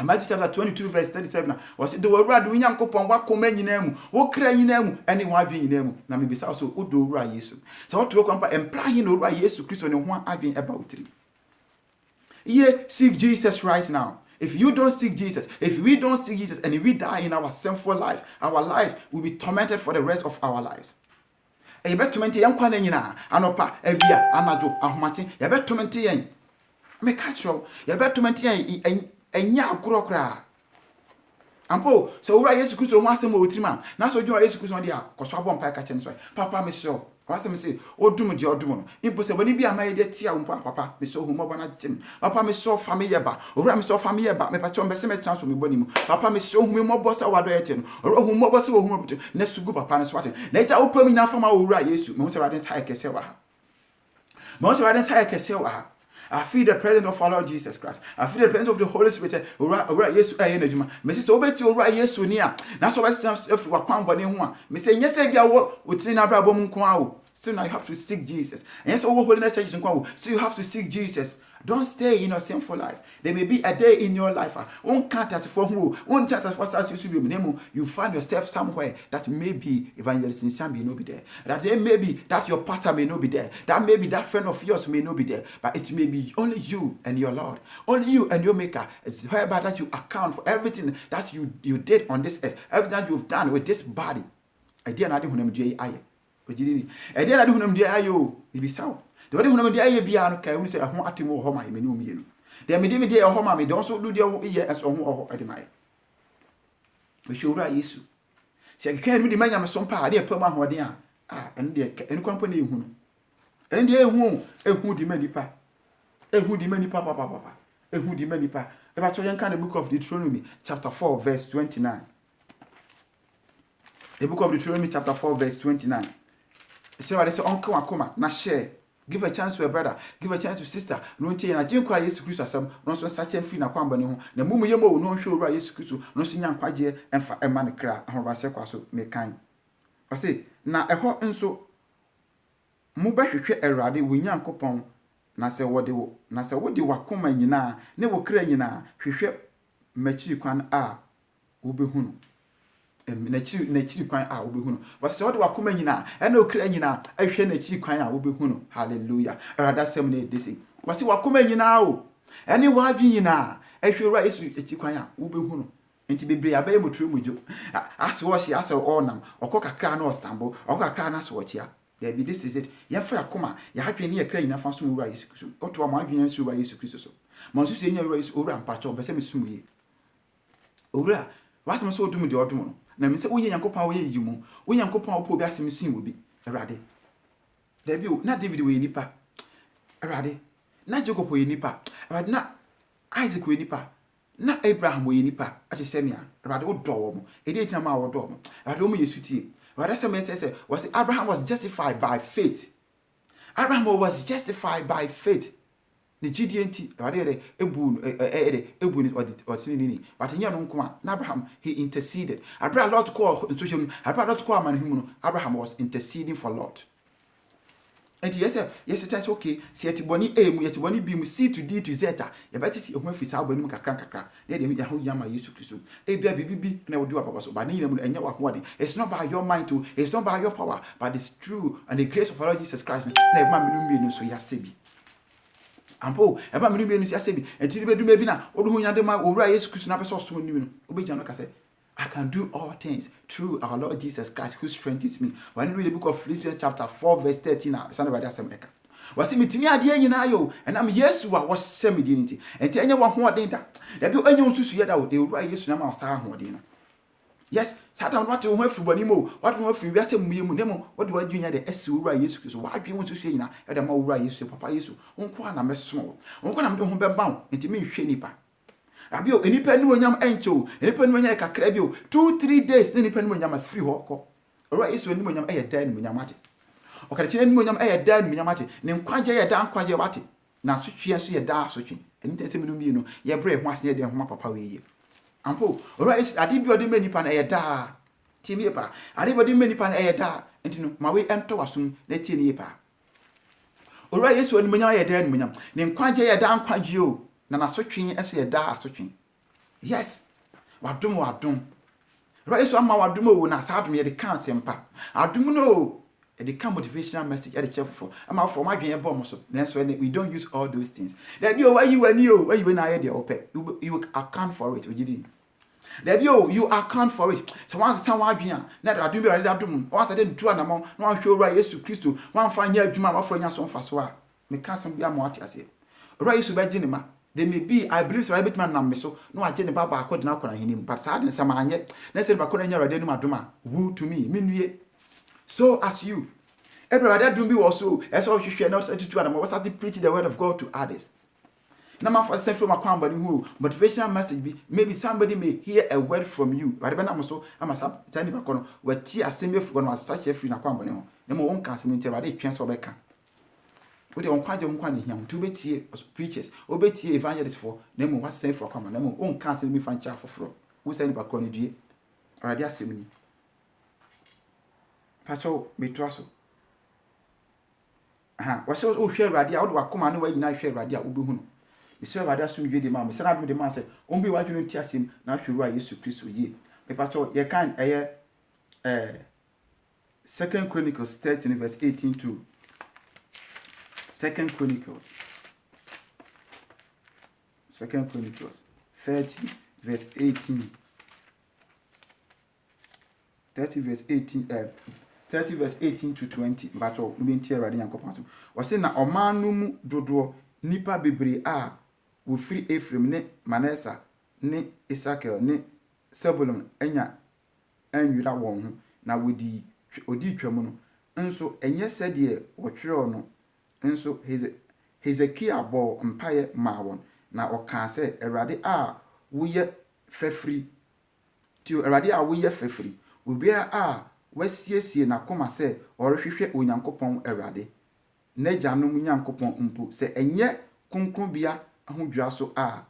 Matthew chapter 22 verse 37 was the word do Nyankopon wa koma nyina mu wo kra nyina mu ene ho adwen nyina mu na me bisa so o do owura Yesu so what to kwampa empra hi na owura Yesu Kristo ne ho adwen eba utiri ye seek Jesus right now. If you don't seek Jesus, if we don't seek Jesus and if we die in our sinful life, our life will be tormented for the rest of our lives. E be tormented yan kwana nyina anopa ebia anajo ahomate ye be tormented yan me catch you ye be tormented yan enya akorokra ampo so owura Yesu Kristo ho asem o otirima na so dwon Yesu Kristo dia koso abon pa ka chen so papa me show wasem say odum de odum no impo se boni bia maye de tia umpa papa me so hu mo bana gym papa me so family ba owura me so family ba me pa chon be se me transfer me boni mu papa me so hu me mo boss wado yete no owura hu mo boss wo hu mo butu na sugu papa ne so ate na ita opam ina fama owura Yesu me hu se radin sai kese wa ha me hu se radin sai kese wa ha. I feel the presence of our Lord Jesus Christ. I feel the presence of the Holy Spirit. Owura Yesu na djuma. Me say obeti owura Yesu ni a. Na so be sem wa kwan bone ho a. Me say nyese bia wo utini na bra bom nko a wo. So now you have to seek Jesus. And yes, over holiness church nko a wo. So you have to seek Jesus. Don't stay in your sinful life. There may be a day in your life. You find yourself somewhere that maybe evangelist Sam may not be there. That there may be that your pastor may not be there. That maybe that friend of yours may not be there. But it may be only you and your Lord. Only you and your Maker. It's whereby that you account for everything that you did on this earth. Everything that you've done with this body. I did not do the only one dey aye bia no kai we say ho atemu ho mai meni omienu dey me dey ho ma me dey also do dey ye eso ho ede mai we show owura Yesu se kan mi dey manya me so mpa dey pam ahode a eno dey eno kwampo na ehu no eno dey ehu di manipa papa ehu di manipa e ba to yen kan the book of Deuteronomy chapter 4 verse 29. The book of Deuteronomy chapter 4 verse 29. Say what they say uncle akoma na share. Give a chance to a brother, give a chance to sister. No tea na jin kwa Yesu Kristo asem, no so sache mfi na kwamba ne ho. Na mumu yemo no hwe owura Yesu Kristo, no so nya nkwaje emfa ema ne kra, ahoba hye kwa so me kan. O say na eho nso mu ba hwehwe Awurade wo Nyankopon na se wode wo, na se wode wakoma nyina, ne wo kra nyina, hwehwe machi kwan a wo behu no. Na chiri kwan a wo behu no wase wode wakoma nyina ena okra nyina ahwe na chiri kwan a wo behu no. Hallelujah. Arada sem na edesi wase wakoma nyina o ene wadwi nyina ahwe owura Yesu chiri kwan a wo behu no. Enti bebre abaye moturu mujo ase wo hye ase onam okokakra na ostambo okokakra na so wochia. There be this is it. Ya fa akoma ya hadwe ne yakra nyina fa so owura Yesu Kristo oto ama adwen so owura Yesu Kristo so manso se nya owura Yesu owura mpacho be se mesumuye owura wase me so odum de odum no na me se wo Nyankopon wo ye yimu wo Nyankopon wo po bi asem sin wo bi Awurade da bi o na David wo nipa Awurade na Jacob wo nipa Awurade na Isaac wo nipa na Abraham wo nipa ate semia Awurade wo do wo mo e dey tina ma wo do mo Awurade wo mo Yesu tie Awurade se me say was Abraham was justified by faith. Abraham was justified by faith. The GDNT, ebu ni but nya no nko na Abraham he interceded. Abraham Lot call into him. Abraham Lot call man him. Abraham was interceding for Lot. And yes it is okay. See ati boni a mu yeti boni b mu c to d to z a. Ya beti si ehun afisa abani mu kakra. Na de ya ho yama Yesu Kristo. E bia bibi na wodi wa papa so. Ba na nyina mu enya wa ho de. It's not by your mind too. It's not by your power, but it's true and the grace of our Lord Jesus Christ. Na e ma menu mi so ya sebi. Ampo eba menu bi no sia sebi enti be duma bi na odu hu nyade ma owura Yesu Kristo na pese oso ni no obegya no ka say I can do all things through our Lord Jesus Christ who strengthens me. When you read the book of Philippians chapter 4 verse 13 now stand by that same eka wasi mitimi ade nyina yo enam Yesu a wo sem di nti enti enye wo ho oden da bi enye wo susu ye da wo de owura Yesu na ma sa ho oden no. Yes, Satan what to have free mo, what to have free we say mu nemo, what do I do nya de esi owura Yesu Kristo. Wa adwen won susu nyina e da ma owura Yesu papa Yesu. Onko na meso. Onko na me ho bemba wo enti me hwe nipa. Rabio enipa ni monyam encho enipa ni monya kakra bio 2-3 days ni enipa ni monyam free hɔ ora Yesu ni monyam ɛyɛ dan ni monyam ate okare kyerɛ ni monyam ɛyɛ dan ni monyam ate ne nkwagye yɛ dan nkwagye wate na asotwe so yɛ dan asotwe eni tɛ sɛ minum yi no yɛ bre ho ase yɛ den ho papa we yie ampo ora Yesu ade bi ɔde manipa na ɛyɛ da tie mi pa ade bi ɔde manipa na ɛyɛ da enti no ma we ɛntɔ wasum na tie ni pa ora Yesu ni monyam ɛyɛ dan ni monyam ne nkwagye yɛ dan nkwagye o na nasotwe ɛso yɛ da asotwe yes wadom ora Yesu ama wadom o na sa adom yɛ de kan sempa adom no the kind motivational message at the chef for ama for my dream bomb so that's when we don't use all those things that you why you na idea ope you account for it ojidi that you account for it so once someone adwen na da adom be ready adom once dey do anamo no an hwe ora Yesu Kristo wan fa nya adwuma ma fa nya so mfa so a me ka so bia mo ate ase ora Yesu be gine ma there may be I believe so I bet man na me so no agye ne baba akodi na akona hinim but sad ne sama anye na se ba kona nya rade no adom who to me nwie. So as you, everybody do be also as all you share now to and was to preach the word of God to others. Now my first from a somebody who motivational message be maybe somebody may hear a word from you. But when I'm so I must have send back on what tea assembly for one such a free na kwambani ho. Na mo won kan se rade twens obeka. We dey on kwaje nkwane hiam to betie preachers, obetie evangelists for na mo what send for kwamba na mo won kan se me fan cha foforo. Wo send back on due. Rade asemi. Pacho metroaso wase o hwe rade a wo de wakoma ne wa nyina hwe rade a wo behu no mesere rade aso dwe de ma mesere adom de ma se on be wadwe no tiasem na hwe a Yesu Kristo ye me pacho ye kan 2 Chronicles 13 verse 18 to 2 Chronicles 30 verse 18 30 verse 18 to 20 battle mbenti erade yankopon so o se na omanu mu dodo nipa bebre a wo free Ephraim ne Manasa ne Isakel ne Sebulun anya anwira won ho na odi twam no nso enye sede wo twere no nso Hezekiah bo mpaye ma won na oka se erade a wo ye fafri tio erade a wo ye fafri obiara a wasiesie na koma se orehwehwe onyankopon erade na gyanom nyankopon mpo se enye konkrobia ahodwira so a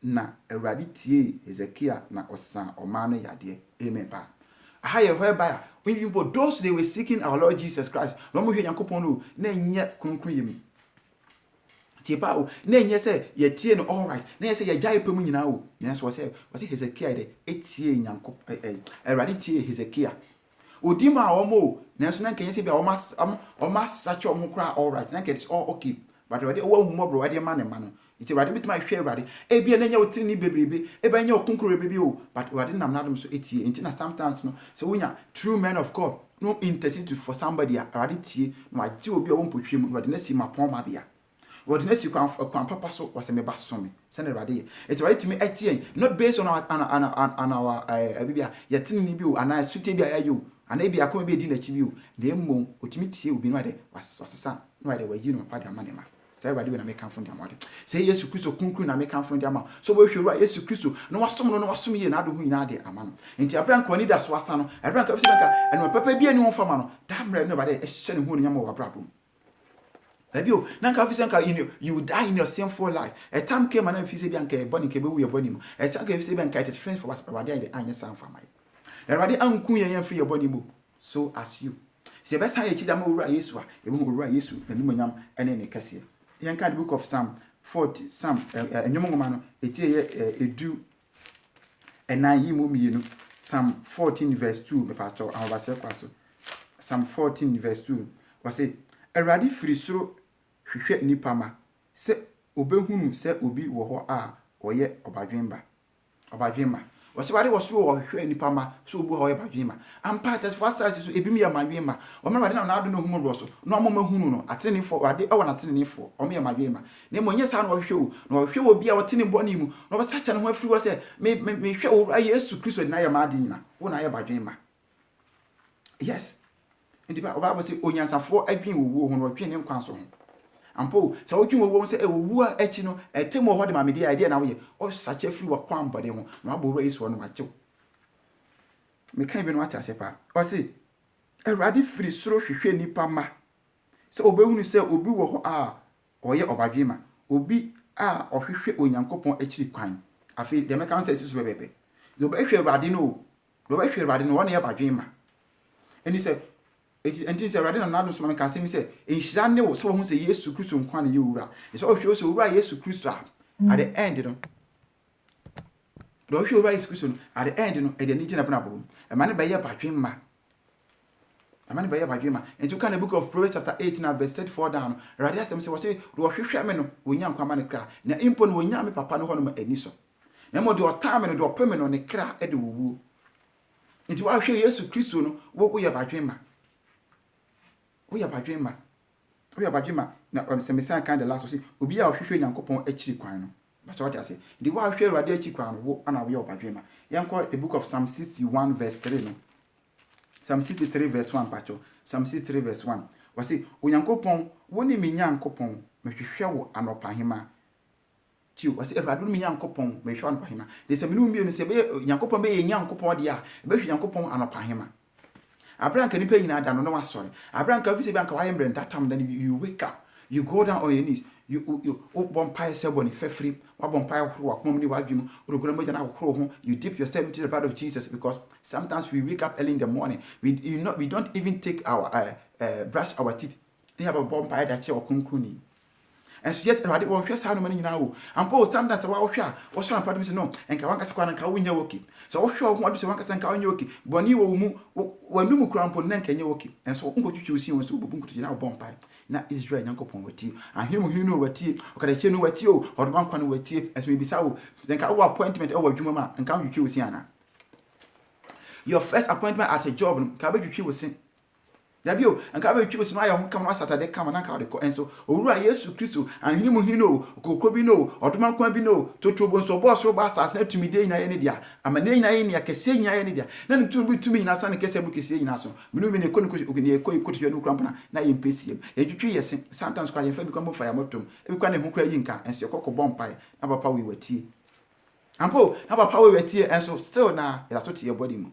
na erade tie Hezekiah na osan omano yade amen pa ahaye whereby when people those they were seeking our Lord Jesus Christ no mo hwe nyankopon no na enye konkroyem tipa o na enye se ye tie no all right na ye se ye jai pemu nyina o na so se Hezekiah de etie nyankopon erade tie Hezekiah odima omo na so na nkenye se bia oma sacho omo kra all right na it's all okay but erade o hu mo bro wade ma ne ma no iti erade bituma hwe erade e bia na nya otiri ni bebrebe e ba nya okunkuro bebrebe o but erade nam nadom so etie enti na sometimes no so wonya true men of God no intercede for somebody erade tie no agye obi a wo mpotwe mu erade na si mapon ma bia what na si kwan papa so was me basome se na erade it right to me etie not based on our bibia yetini ni bi o ana sute bi ayo ana bi akoma bi di na chi bi o na emmom otimi tie obi no ade wasesa no ade wayi no pa de amanema se erade be na make am am ade se Yesu Kristo kunkun na make am am so we hwe Yesu Kristo no wasom no wasom ye na ado hu ina ade amano enti abran ko ni da so wasa no abran ka fisi banka eno papa bi ani won fama no da mra no bade ehye ne hu no nyama wa brabom Ebio, nanka fisenka you die in your sinful life. A time came and I feel bianca body ke be we body mu. A time came bianca it is friends for us but the anya san for my. Erade anku yen free your body mu. So as you. Se be san ye chida ma owura Yesu a, e mu owura Yesu na nimonyam ene ne kase. Yen ka the book of Psalm 40 Psalm enwomoma no etie ye edu enan yi mu mienu. Psalm 14 verse 2 me pa cho awase kwaso. Psalm 14 verse 2 was say Erade firi soro hwehwe nipa ma se obehunu se obi wo ho a oye obadwenba wose wade wo soro wo hwehwe nipa ma so obi ho ye badwenba ampa tes for stars so ebi mi ya madwenba o me wade na ado no humo so no amoma hunu no atene fo wade e wona atene fo o me ya madwenba na mo nye sa na wo hwehwe wo na wo hwehwe obi a wotene boni mu na wo sacha ne ho afiri wo se me hwehwe wo Yesu Kristo na ya made nyina wo na ya badwenba yes. And the Bible says, "Onyansafo adwin wo ho no twe ne nkwanso ho." ampo sa wotwe wo se ewu a echi no etemo ho de ma me de idea na wo ye o sache free wa kwa mbode ho na abo wura Yesu no ma chew me kan bi no ata sepa o se Awurade firi soro hwehwe nipa ma se obehunu se obi wo ho a oye obadwema obi a ohwehwe Onyankopɔn akiri kwan afi de me kan se sisu bebebe do be hwe Awurade no wona ye badwema eni se enti se Awurade na nadu so me kan se mi se enhyira ne wo so ho se Yesu Kristo nkwa ne ye wura se ohwe so wura Yesu Kristo at the end no do ohwe wura Yesu Kristo at the end no e de ni gina bana bo e ma ne be ye badwema amani baye badwema and you can the book of Proverbs chapter 18 and verse 34 down Awurade asem se wo se do hwehwe me no wonya nkwa ma ne kra na impo no wonya me papa no ho no ani so na mo de ota me no de opeme no ne kra e de wuwu nti wa hwe Yesu Kristo no wo ye badwema na se me san kan the last so obi a hwehwe Nyankopɔn akiri kwan no ba so what I say ndi wa hwe Awurade akiri kwan no wo ana wo ye badwema yanko the book of Psalm 61 verse 3 no Psalm 63 verse 1 pacho. Psalm 63 verse 1. Wasi Onyankopɔn woni me Nyankopɔn mehwehwɛ wo anopahema. Ti wasi Awurade me Nyankopɔn mehwehwɛ anopahema. De se menu mbienu se be Nyankopɔn be Nyankopɔn de a be hwe Nyankopɔn anopahema. Abranka nipa nyina da no wasɔre. Abranka fi se be anka wa yemre ntatam then you wake up. You go down on your knees. You bompire seboni fefri wa bompire horo akomam ni wadwum orogoro mo jana horo ho you dip yourself into the blood of Jesus because sometimes we wake up early in the morning we don't even take our brush our teeth they have a bompire that che okunkuni and so yet Awurade won hwe sa no mani nyina wo ampo sometimes wa hwe a wo so ampa dem se no enka wankasa kwa nka wonya woki so wo hwe wo ho dem se wankasa nka wonya woki boni wo mu wanum krampo na nka nya woki and so nkotwitwi osi won so bubu nkotu na bompire na Israel Nyankopɔn wati ahemu hinu no wati okadache no wati o odman kwa no wati and so bisa wo nka wo appointment e wo adwuma ma nka wotwitwi osi ana your first appointment at a job nka be twitwi osi Dabio nka be twi osima ya ho kam no Saturday kam na nka wo de ko enso owura Yesu Kristo anhinu hino kokro bi no odoma kwa bi no totrobo nso bo so ba sas na tumi de nyina ye ne dia amane nyina ye ne akese nyina ye ne dia na ntumi nyina so na kese bu kese nyina so menu me ne ko ne ko ikotwe no krampana na ye mpesiem etwitwi yese sometimes kwa ye fa bi kwa mo fa ya motom e bi kwa ne ho kra yi nka enso ye kokko bompai na papa we watie ampo na papa we watie enso still na ya so tie body mu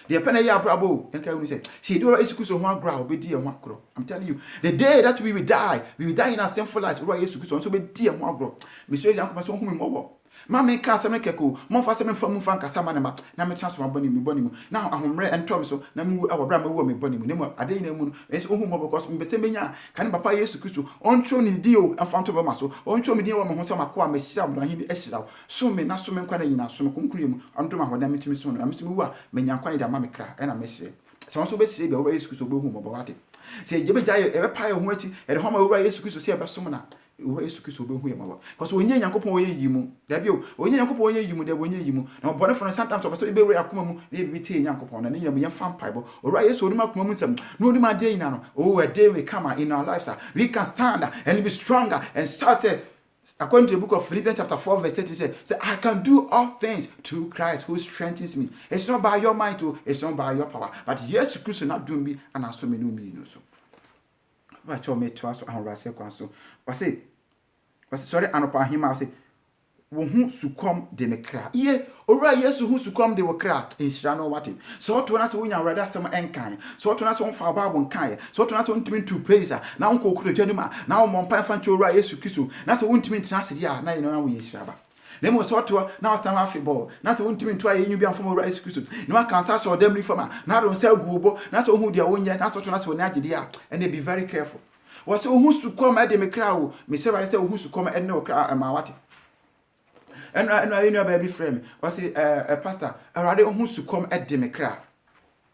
the pen ya brabo enka we say see do Yesu Kristo ho agra obedi e ho akro I'm telling you the day that we will die in our sinful lives we Yesu Kristo so be die e ho agro me so Yankopɔn so hu me mobo ma me ka se me keko mo fa se me fa mu fa nkasa ma na me chance ma boni mu na ahomre entom so na me awobra ma wo me boni mu ne mo ade na mu no enso hu mo because me se menya kan papa Yesu Kristo ontro ni di o afanto ba ma so ontro me di wo mo ho se makwa ma hira mo ahini ehira so me na so me nkwa na nyina so me kunkunu mu onto ma hoda me timi so no me se me wu a me nyankwan da ma me kra e na me hire se won so be hire be wo Yesu Kristo be hu mo ba wate se je be jaye e be pa ye ho achi e de ho ma wo Yesu Kristo se e be so mo na wo Yesu Kristo be hu ye mabo because onye Nyankopɔn oye yimu da bi o onye Nyankopɔn oye yimu da onye yimu na bone for sometimes so be we akoma mu na bi te Nyankopɔn na ne yam ye fan paibo ora Yesu oni makoma mu nsam no oni ma dey na no oh a day we come in our lives we can stand and be stronger and start according to the book of Philippians chapter 4 verse 13 say I can do all things through Christ who strengthens me. It's not by your might, it's not by your power, but Jesus Christ not doing me and also me no me no so what you me to us and rase kwaso was sorry anopa him I say wo hu sukom de me kra ye ora Yesu hu sukom de wo kra inhira no wate so to na se wonya Awurade asem enkan so to na se wonfa Bible nkan so to na se wontimi to praise na wonko okuro dwanu ma na wo mompa fa nche ora Yesu Kristo na se wontimi ntina se dia na ye na wo yinhira ba na mo so to na watan afebol na se wontimi nto ayenyu bi amfo ora Yesu Kristo na waka sa so dem ni fama na ron se gubo na se wo hu dia wonye na so to na se woni agide a and be very careful was hu sukom de me kra wo me se bare se hu sukom ne wo kra ma wate and you know baby frame was pastor Awurade hu sukom de me kra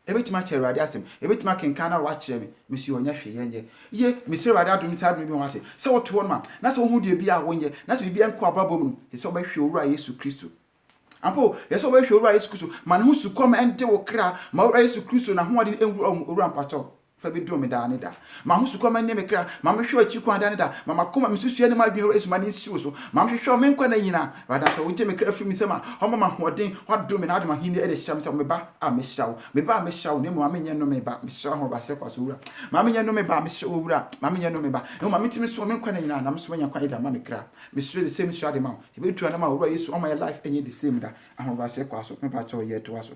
ebetima che Awurade asem ebetima kenkan na wa kire me mesi onya hwe yenye ye mesi Awurade adom sa adom bi wate se wo to no na se hu de bi a wonye na se bi enko ababom no se wo ba hwe owura Yesu Kristo ampo ye se wo ba hwe owura Yesu Kristo man hu sukom de wo kra ma owura Yesu Kristo na ho ade enwura owura mpacho fa bi do me da ne da ma ho su kwama ne me kra ma me hwe achi kwa da ne da ma makoma me susu ne ma dwen esu ma ne nsiwo so ma me hwe me nkwa na nyina rada sa wo je me kra fi mi sema ho ma hoden ho do me na de ma hini e de hya me se me ba a me hyawo me ba me hyawo ne mo ma me nya no me ba me hyawo ho ba se kwa so wura ma me nya no me ba me hyawo wura ma me nya no me ba no ma me timi so me nkwa na nyina na me so nya kwa da ma me kra me so the same shade ma se be tu na ma wura yesu on my life enye the same da ho ba se kwa so me ba cho ye to aso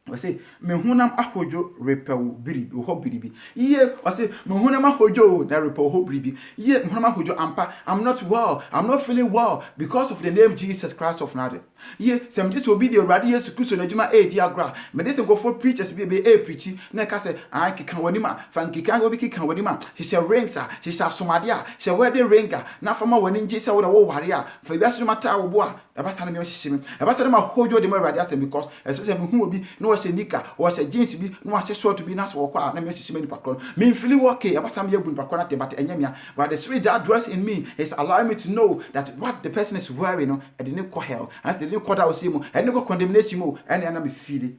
I say, me hunam ahojo repel biribi, ho biribi. Ye, I say, me hunam ahojo na repel ho biribi. Ye, me hunam ahojo ampa. I'm not well. I'm not feeling well because of the name Jesus Christ of Nazareth. Ye, some this will be the radio Yesu na juma diagram. Me this go for preachers be preachy. Na ka say, I kikan wanima, fan kikan go be kikan wanima. She say ringa, she say somadia, she wedding ringa. Na fama wani Jesus wo warrior. For yasu mata wo boa. Abasa na me hyehyem. Abasa na ma hojo de mo radio asem because especially me hu obi no was a nika was a jeans bi no was a short bi na so kwa na me hyehyem ni pakron. Me feel okay. Abasa me yabu pakron na but enyamia. But the spirit that dwells in me is allowing me to know that what the person is wearing no e dey call hell. And say dey call that was him and no condemnation mo and na me feel it.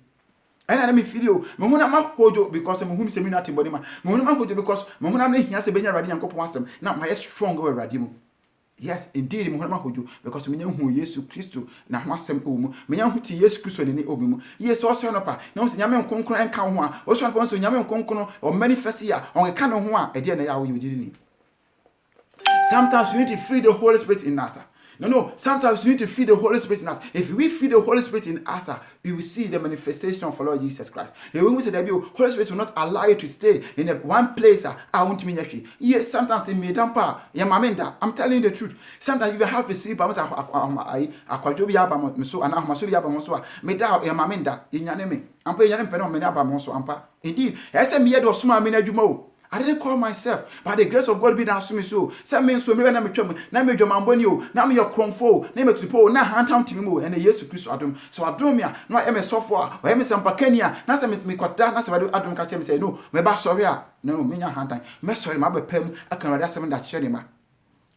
And I me feel you. Me hu na ma hojo because me hu se me na timbodi ma. Me hu na ma hojo because me hu na me hia se benya radio yankopon asem. Na my strong we radio mo. Yes, indeed, me honama hojo because me nyahu Yesu Kristo na ho asem omu. Me nyahu ti Yesu Kristo ne obi mu. Yes, also no pa. Na so nyame nkonkron enka ho a. Also no so nyame nkonkron o manifest ya. On ka no ho a e de na ya wo yodi. Sometimes we need to feel the Holy Spirit in us. No. Sometimes we need to feed the Holy Spirit in us. If we feed the Holy Spirit in us, we will see the manifestation of our Lord Jesus Christ. If we say that the Holy Spirit will not allow you to stay in one place, I want to mean actually. Yes, sometimes in Medampa, Yamamenda, I'm telling you the truth. Sometimes you have to sleep. I Aquajobi Abam, so and Ahmasu Yabamosa, Meda, Yamamenda, in Yaneme. I'm paying Yanepeno Menabamoso Ampa. Indeed, SM Yed or Suma Minajumo. I didn't call myself, by the grace of God be down to me so. Some men so me na me twam, na me dwamamboni o, na me your kromfo, na me tupo, na hantam timi mo, and Yesu Kristo adom. So adom ya, no I am a software, or am sampakania, na se me kwata, na se adom ka tell say no, me ba sorry a, no, me nya hantam. Me sorry ma be pem, aka rada seven that share ma.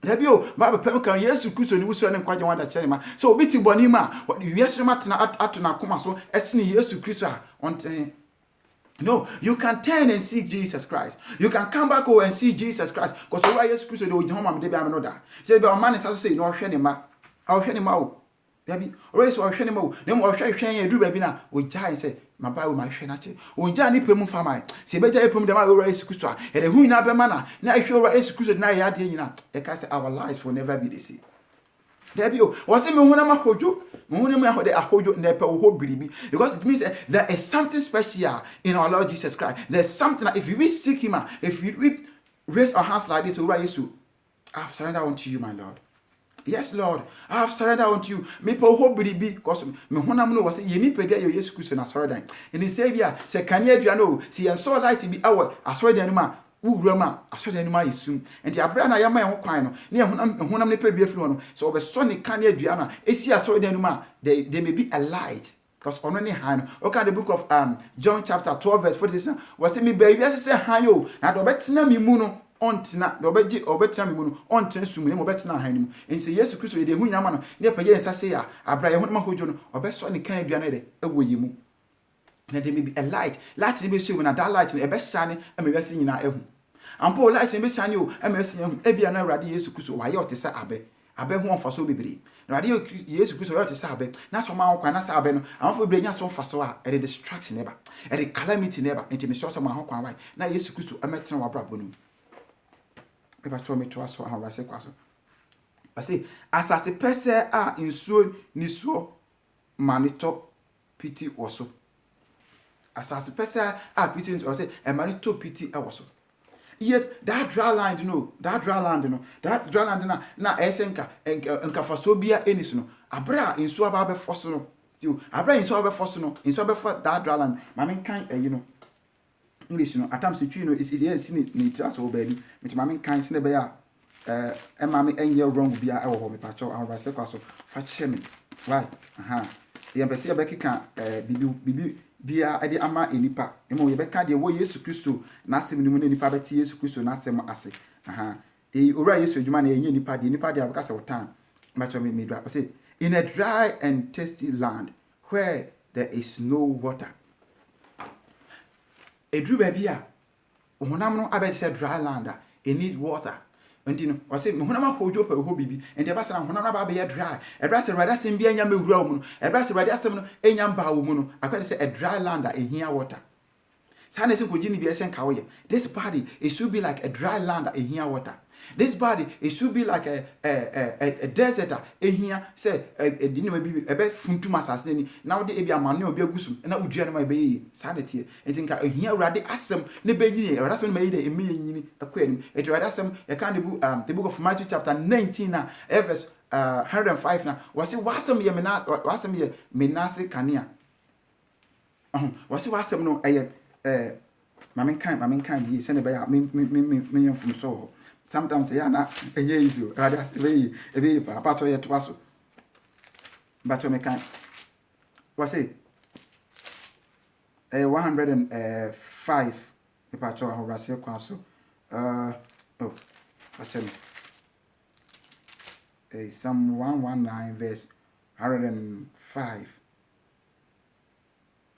Lebio, ma be pem kan Yesu Kristo ni wuso ne kwaje wanda share ma. So obi ti boni ma, yesu matena atuna koma so, esini Yesu Kristo a, on no, you can turn and see Jesus Christ. You can come back and see Jesus Christ. Because why Jesus Christ do home de be amenoda. Say be man is also say no hwene ma. A hwene ma o. Dabi, already so hwene ma o. Nem o hwehwen edu ba bi na o jai say my Bible my hwe na che. O jai ni pemu fama. Say be jai pemu de ma Jesus Christ a. E de hu na be ma na hwe Jesus Christ na ya de nyina. E ka say our lives will never be the same. Debio, was me hunama hojo, Munima hode a hojo nepe ho biribi. Because it means there is something special in our Lord Jesus Christ. There's something that if we seek him, if we raise our hands like this, I have surrendered unto you, my Lord. Yes, Lord, I have surrendered unto you. Me po ho biribi, because me hunam no was ye ni pedia yo Yesu Christ na surrender. And the Savior say can ye no, see and so light be our surrender ma. Urama asode anima isum enti abra na yama ho kwan no ne honam ne pa bia firi no so obeso ne kan ne adua na esi asode anima they may be a light because ono ne han no okay the book of John chapter 12 verse 46 was me baby say han yo na do betena mi mu no ontena do beji obetena mi mu no ontena sum ne mo betena han mu enti Yesu Kristo de hu nyama no ne pa ye nsa se ya abra ye honam hojo no obeso ne kan adua na de ewo yimu na there may be a light ne be show na that light no e be shine e me be se nyina ehu ampo light ne be shine o e me se ehu e bia na Awurade Yesu Kristo wa ye otese abe ho onfaso bibiri na Awurade Yesu Kristo ye otese abe na so ma nkwa na sa abe no amfo bibiri nya so onfaso a e distraction neba e calamity neba enti me so ma ho kwan wa na Yesu Kristo emetena wa brabo no e ba to me to aso ha ba se kwaso ase asase pese a insuo nisuo manito piti woso asase pesa a piti or say e mani to piti e woso yet that dry land no that dry land na esenka enka faso bia enis no abra insu aba be foso no ti abra insu aba foso no insu aba for that dry land ma men kan you know English no atam se twi no is yes ni trust o baby me ma men kan se ne be ya e ma me enye wrong bia e wo ho me pa cho an ba se kwaso fa che me right ye be se be keka bibi bia ade ama enipa emo ye beka de wo Yesu Kristo na asem ni mu na enipa beti Yesu Kristo na asem ase ora Yesu adwuma na yenye enipa de abeka se wotan macho me dra say in a dry and thirsty land where there is no water edru ba bia honam no abet say dry land it need water. Nti no o say honam ahojo pa ho bibi enti eba say honam na ba be dry ebra say rada sem bia nya mewura wo mu no ebra say rada sem no enya mba wo mu no akwa say a dry land ehia water. Sana say ko gini bi esen ka wo ye. This body it should be like a dry land ehia water. This body it should be like a desert ehia say dini ma bi ebe funtum asase ni na wo de ebi amane obi agusum na udua na ma be yi sana tie enti nka ehia urade asem ne be yini urade asem ma yi de emi yini akwanim enti urade asem e kan the book of Matthew chapter 19 na verse 105 na wase wasem ye menase kanea wase wasem no eye mamen kan yi se ne be ya me yemfum so sometimes ya na enye iso urade asem ebe papa to ye to aso but me kan wase 105 ipa cho ahorase kwa so what's it? Psalm 119 verse 105.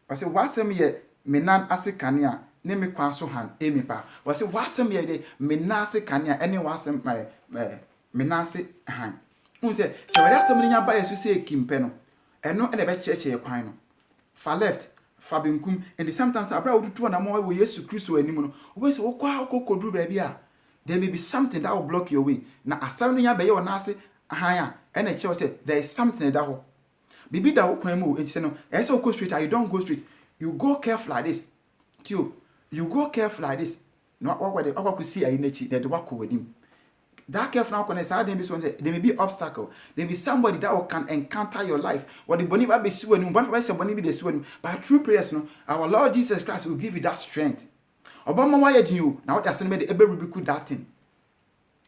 Wase wasem ye menan ase kanea ne me kwa so han emi pa. Wase wasem ye de menase kanea ene wasem menase han. Unse se wada asem nya ba yesu se ekimpe no. Eno ene be cheche kwan no. Fa left fa benkum and sometimes abra odutu na mo wo Yesu Kristo anim no. Wo se wo kwa kokodru ba bia. There may be something that will block your way. Na asem nya be ye wona ase han a ene che say there is something that ho. Bibi da wo kwan mu enti se no. E se go straight, you don't go straight. You go careful like this. Tio, you go careful like this. No what they akwa see ayi na chi de wako wadim. That careful now connect say there may be obstacle. There may be somebody that can encounter your life. What the boni ba be siwe ni bon say boni be the siwe ni. But through prayers no, our Lord Jesus Christ will give you that strength. Obama why you you now what asem be the ebe rebuke that thing.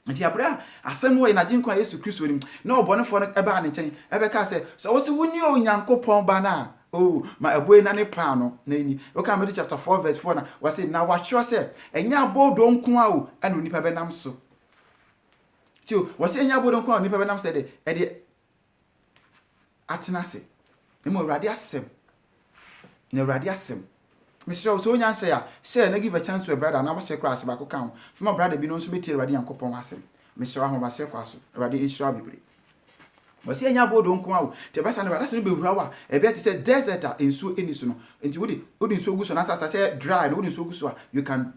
Nti abra asem wo na jinkwa Yesu Kristo ni. Na obonefo no ebe an nchen ebe ka say so wo se woni onyankopon ba na oh ma eboy na ne pa no na ni. Okay, Matthew chapter 4 verse 4 na we say na wa hwere say enya bodo nko a o ana onipa be nam so. Tio was enya bodo nko a onipa be nam say de e de atenase. Emo urade asem. Na urade asem. Mr. So nya say share na give a chance to a brother na wa crash back kan. For my brother bi no so beti urade yankopon asem. Mr. Ahon ba se kwaso. Urade Israel bibiri. Was enya bodo nko a o te ba sa na urade se be wura wa e be te say desert enso eni so no. Enti wodi nso gu so na sa say dry no wodi nso gu so a you can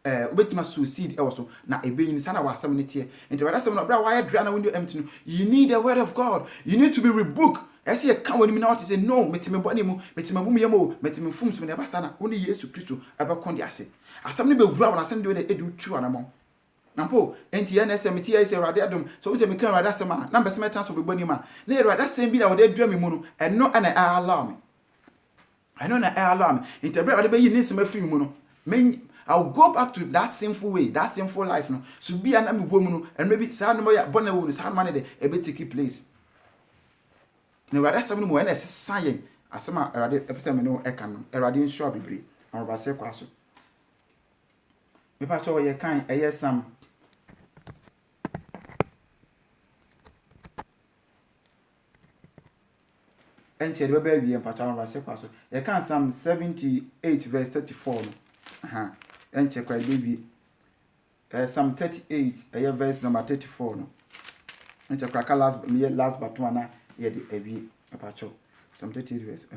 obetima succeed also na ebenyin sana wasam ne tie enti wada sem no bra why dry na when you empty no you need the word of God. You need to be rebuked. Ese ye kan woni na what say no metime boni mu metime mu yemo metime fum so ne ba sana woni Yesu Kristo abekon de ase asam ne be wura wona asam de edu tu anamo nampo enti ye na ese meti ye se rade adom so wo se me kan rade asem a na mbese metan so be boni ma na rade asem bi na wo de adua me mu no eno ana allow me eno na allow me enti bra rade be yi ne sem afri mu no I'll go back to that sinful way, that sinful life no. So be an ami woman and maybe sa no ya born woman sa man de e be take place. Na wada sam no mo na sesaye asema erade epese me no e kan no. Erade nsho bibiri. An ba se kwaso. Me pa cho ye kan eye sam enche de be wie pa cho an ba se kwaso. Ye kan Psalm 78 verse 34 no. Enche kwa baby Psalm 38 verse number 34 no. Enche kwa last but one ye de ebi apacho. Psalm 38 verse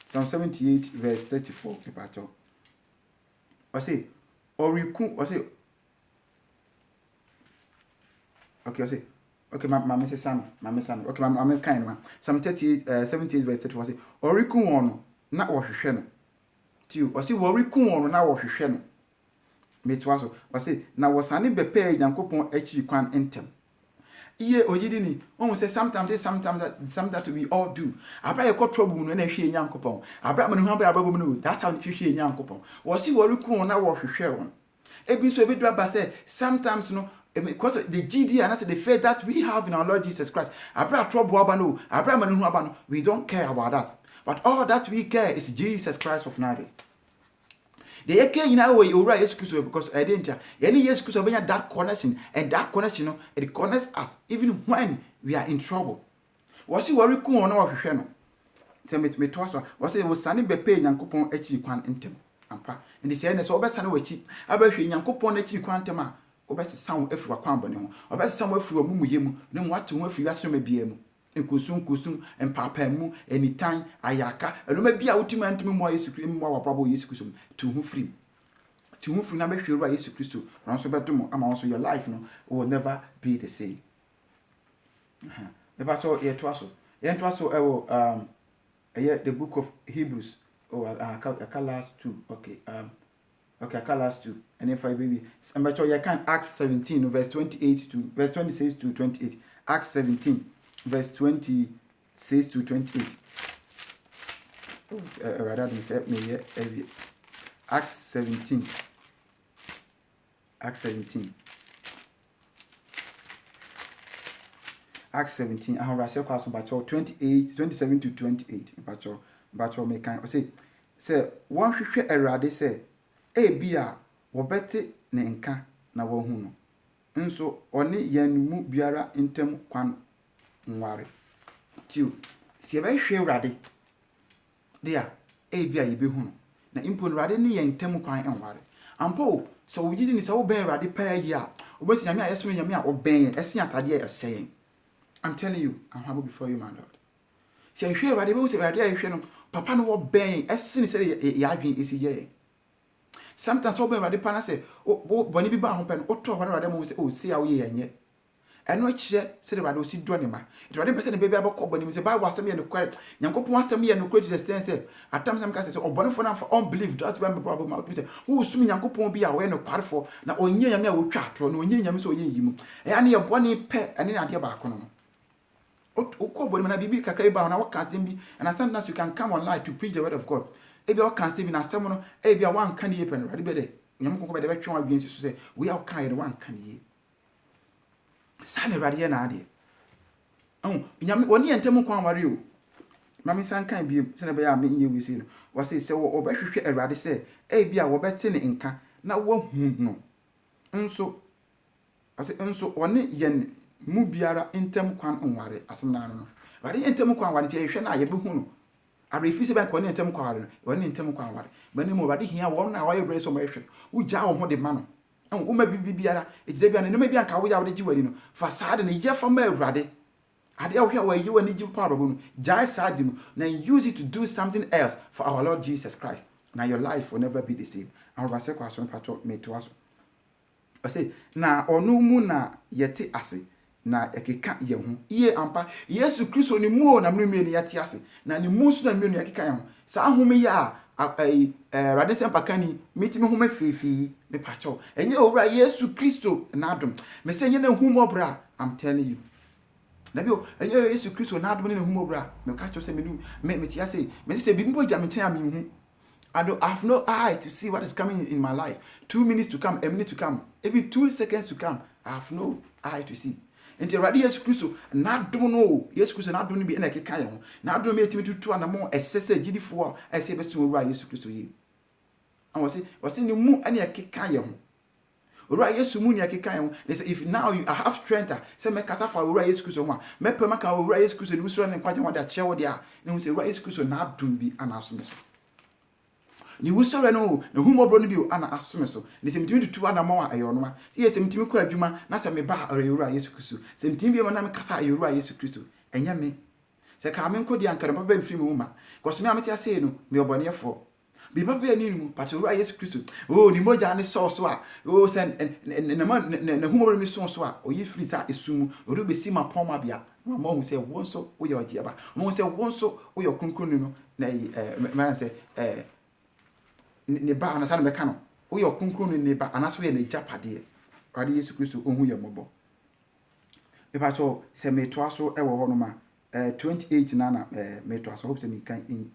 Psalm 78 verse 34 apacho. O say oriku o say okay, I say okay, mama say Sam. Okay, mama kind man. Psalm 38 78 verse 34 say oriku won na wo hwehwe no. Tio o say oriku won na wo hwehwe no. Metwa so o say na wo sane bepe Yankopon achi kwan entem. Iye oyidi ni won say sometimes that we all do. Abra ye got trouble no na hwe Yankopon. Abra manu hu abra babo no. That's how hwe Yankopon. Wo say oriku won na wo hwehwe won. Ebi so ebi do aba say sometimes no because the GD and the faith that we have in our Lord Jesus Christ. Abra trouble abano, abra manu hu abano. We don't care about that. But all that we care is Jesus Christ of Nazareth. The eke ina we ora Yesu Kristo because I didn't any Yesu Kristo benya that connection and that connection no it connects us even when we are in trouble. Was he worry ku ono hwehwe no. Tell me to us was he was sane bepe Yankopon achi kwan entem. ampa ndi se ne so obesa na wachi abahwe Nyankopon na chi kwantem a obesesa wo afiri wakwan bone ho obesesa wo afiri omumuye mu ne mo ate wo afiri asoma bia mu nkusum empapa mu enitan ayaka enoma bia wotimi antimi mo Yesu Kristo mo wapabo Yesu Kristo tu hu free na behwe ru Yesu Kristo ran so bedomo ama so your life no will never be the same. The battle ye twaso ewo the book of Hebrews last 2 okay last 2 and if I baby but you can Acts 17 verse 28 to verse 26 to 28 Acts 17 verse 26 to 28 rather than say me Acts 17 Acts 17 ahorase kwa so bacho 27 to 28 bacho me kan say won hwehwe Awurade say bia wo bete ne nka na wo hu no nso one yanmu biara ntem kwan nware tiu se be hwe Awurade dia bia ye be hu no na impo Awurade ne ye ntem kwan nware ampo so wo gidi ni se wo ben Awurade pa yi a obesi nyame a yeso nyame a wo ben esi atade a ehyen. I'm telling you, I'm humble before you, my Lord. See, I hear about the most I hear Papa no bang as soon as yadwin is here. Sometimes so by the pana say, oh, Bonnie be bound pen, or to one of them say, oh, see how ye and yet. And which said about those Donima. It was the baby about Cobon, Mr. Bible was me and the quiet. Yanko wants me and the credit the stand at times some cases or Bonifon for unbelief. That's when the problem out. Who is to me Yanko won't be aware no part for now or near me will chat or no yin so yin. And your bonny pet and in idea back on. Ukobodi na bibi kakra ba na waka asem bi and sometimes you can come online to preach the word of God. Ebi waka asem bi na asem no ebi a wan kan ye pen rade be de nyam konko be de betwe wa biensi so say we are kan ye wan kan ye sane rade ye na ade nyam woni entem kwan ware o mami san kan bi sene be ya me nye wi sei no wo say se wo obehwehwe Awurade say ebi a wo bete ne nka na wo hu no nso ase nso woni yen mu biara ntem kwan nware asem na no wade ntem kwan wade tie hwe na ye behu no arefi se ban kwan ntem kwan wade no wade ntem kwan wade bani mo wade hia won na waye bre so ma hwe wo ja wo ho de ma no wo ma bibiara etize bia no ma bia nka wo ya wade ji wani no fa saade ne ye fa ma Awurade ade a wo hwe wa yi wani ji pa robo no ja saade no na use it to do something else for our Lord Jesus Christ. Now your life will never be the same. And we say kwa so pato me to aso I say na onu mu na yete ase na ekeka ye ho ye ampa Yesu Kristo ni mu na mmemme ni yate ase na ni mu so na mmemme ni ekeka ye ho sa ahome ya rade sempa kani mitimi ho mafifi me pacho enye owura Yesu Kristo na adom me se nye na humo bra. I'm telling you na bio enye Yesu Kristo na adom ne humo bra me ka cho se me tia se me se bi mbo ja me tan me hu I have no eye to see what is coming in my life. 2 minutes to come, a minute to come, even 2 seconds to come. I have no eye to see. Enti Awurade Yesu Kristo na dom no Yesu Kristo na dom no bi na keka ye ho na dom me etimi tutu anamo esese gidifo a ese beso Awurade Yesu Kristo yi an wose ni mu ane keka ye ho Awurade Yesu mu ni keka ye ho. They say if now you have strength say me kasa fa Awurade Yesu Kristo ho a me pe maka Awurade Yesu Kristo ni busuro ne kwaje ho da che wo de a ne hu say Awurade Yesu Kristo na dom bi ana asome so ni wusore no na humobro no bi ana asome so ni se mtimi tutu ana mawa ayono ma se se mtimi ko adwuma na se me ba Awurade Yesu Kristo se mtimi bi na me kasa Awurade Yesu Kristo enya me se ka me nkodi ankara ba ba firi mu ma ko so me amete ase no me obonefo bi ba ba ni mu pat Awurade Yesu Kristo oh ni moja ne so a oh se na humobro mi so a oyi firi sa esumu oru be si ma poma bia ma hu se wonso wo ye oje ba mo se wonso wo ye kronkron no na man se ne ba anasa na meka no wo yo konkron ne ba anasa wo ye na japade Awurade Yesu Kristo ohun ye mobo e ba cho se me to aso e wo ho no ma 28 na me to aso hope se me kan in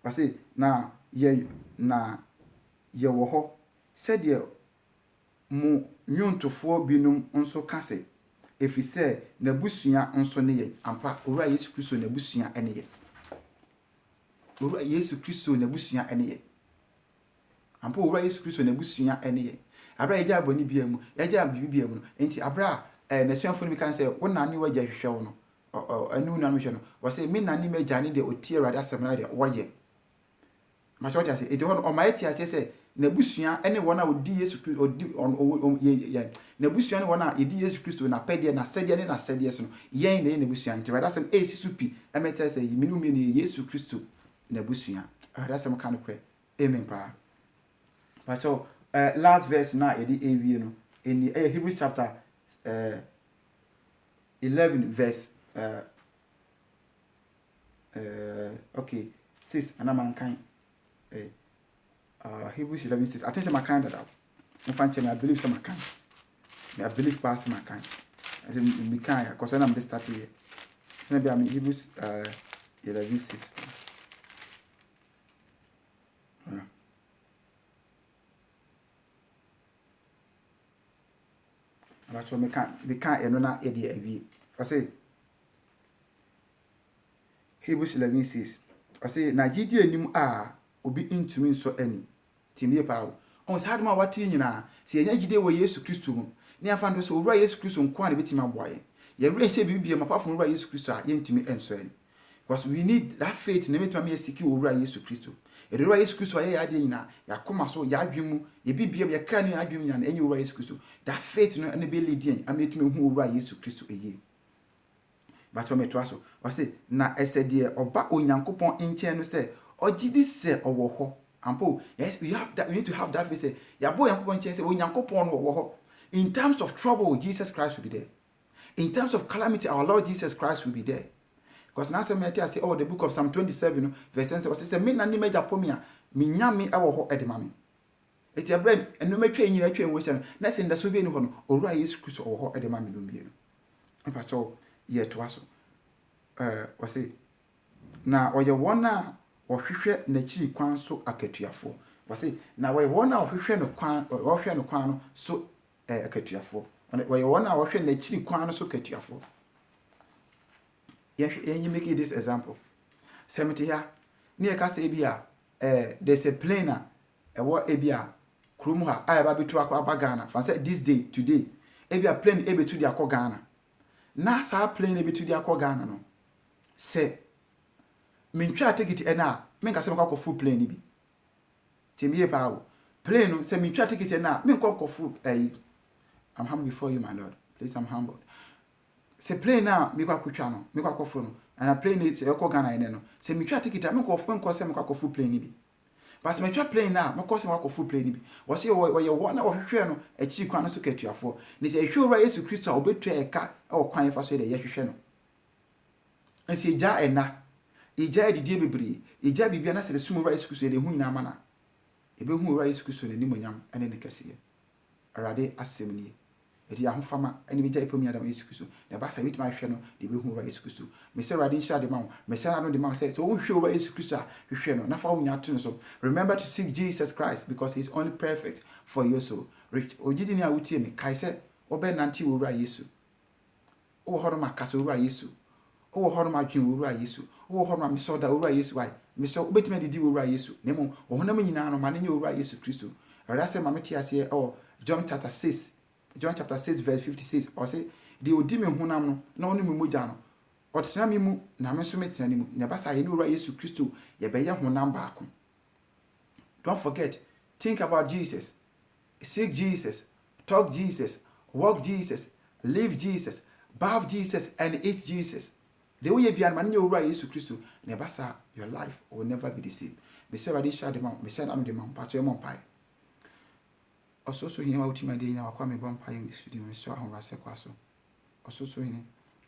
wa se na ye wo ho se de mu nyuntofo binum nso kase efise na busua nso ne ye ampa Awurade Yesu Kristo na busua ene ye Awurade Yesu Kristo na busua ene ye ampo Awurade Yesu Kristo na busua ene ye abra eja aboni bia mu eja bibia mu enti abra na suafo ni kan say wona ne waja hwehwe wo no anu na me hwe no wo say me na ne meja ne de otie Awurade asem na de wo ye ma cho say e de ho o ma eti ase say n'abusua ene wona odi Yesu Kristo odi n'abusua ne wona edi Yesu Kristo na pede na sede ne na sede so no yen ne n'abusua nti rada sem e sisu pi emeta say yiminu mi ne Yesu Kristo n'abusua rada sem kan kre amen pa cho last verse na edi ewie no in Hebrews chapter 11 verse okay 6 and I'm kind Hebrews 11:6. I think some kind of that. I believe some kind. I believe past my kind. I say me kind because when I'm just starting here. So maybe I'm Hebrews 11:6. About what me can't you know na idea every. I say Hebrews 11:6. I say na gidi anim a obi intumi nso ani timie paawo on sa adama wati nyina se enya gide wo Yesu Kristo mu ne afa ndo so owura Yesu Kristo nko a ne betimi aboaye ye wure se bibie mapa fo owura Yesu Kristo a yentimi enso ani because we need that faith ne betimi me siki owura Yesu Kristo owura Yesu Kristo aye ade nyina yakoma so ya adwemu ye bibie ye kra ne adwemu nyina enye owura Yesu Kristo that faith no ne be lead yen ametimi hu owura Yesu Kristo eye bato metwa so o se na esede oba onyankopon enche no se ogidi se owo ho ampo yes we need to have that faith say ya boy yankopon enche se onyankopon no wo ho in times of trouble Jesus Christ will be there in times of calamity our Lord Jesus Christ will be there because now some metia say the book of Psalm 27 verse 10 say me na ni meja pomia me nyame e wo ho edema me eti abrem eno matwa nyina atwa enwo se na se ndaso bi ni ho no owura Yesu Kristo wo ho edema me no mie no ampa cho ye to aso wase na oye wona ohwehwe na chiri kwan so akatuafo wase na oye wona ohwehwe no kwan no so akatuafo oye wona ohwehwe na chiri kwan no so akatuafo you make this example semete ya ne ka say bia there's a plane ewo ebia krum ha aba betu akwa Ghana for say this day today ebia plane ebetu di akwa Ghana na sa plane ebetu di akwa Ghana no se mentwa ticket ena menka se mekwa full plane bi timie paawo plane no se mentwa ticket ena menkwa full I'm humble before you my Lord please I'm humbled se plane na mekwa kwtwa no mekwa full no and a plane se ekọ Ghana ene no se mentwa ticket a menkwa se mekwa full plane bi but se metwa plane na mekwa se mekwa full plane bi wo se oye wo na wo hwehwe no echi kwan no so katuafo ni se ehwe ora Yesu Kristo a obetua eka e wo kwan fa so de ye hwehwe no ensi ja ena ija edidie bebre ija bibia na se sumu ora Yesu Kristo de hu nyina mana ebe hu ora Yesu Kristo ne nimonyam ene ne kase arade asem ni edi ahofama ene bi ja epom ya da Yesu Kristo na ba sa bitima hwehwe no de be hu ora Yesu Kristo me se arade nshia de ma wo me se anu de ma se wo hwehwe ora Yesu Kristo a hwehwe no na fa wo nya to no so remember to seek Jesus Christ because he's only perfect for your soul ojidi ni a wutie me kai se obe nanti wo ora Yesu wo horo makasa ora Yesu wo horo ma dwen ora Yesu wo horo ma mesoda ora Yesu why meso obetime didi ora Yesu nemo wo honam nyina no ma ne ora Yesu Kristo ara se ma meti ase John chapter 6 verse 56 or say the odi me honam no na ono me mogya no otena me mu na me so metena ne mu ne ba sa ye ne ora Yesu Kristo ye be ye honam baako don't forget think about Jesus seek Jesus talk Jesus walk Jesus live Jesus bath Jesus and eat Jesus the way you be man you ora Yesu Kristo ne ba sa your life will never be the same me say radi sha de ma me say na de ma pa to e mo pai ososo hini wa utima de ina wakwa me bon pai we sudi me so ahon rase kwa so ososo hini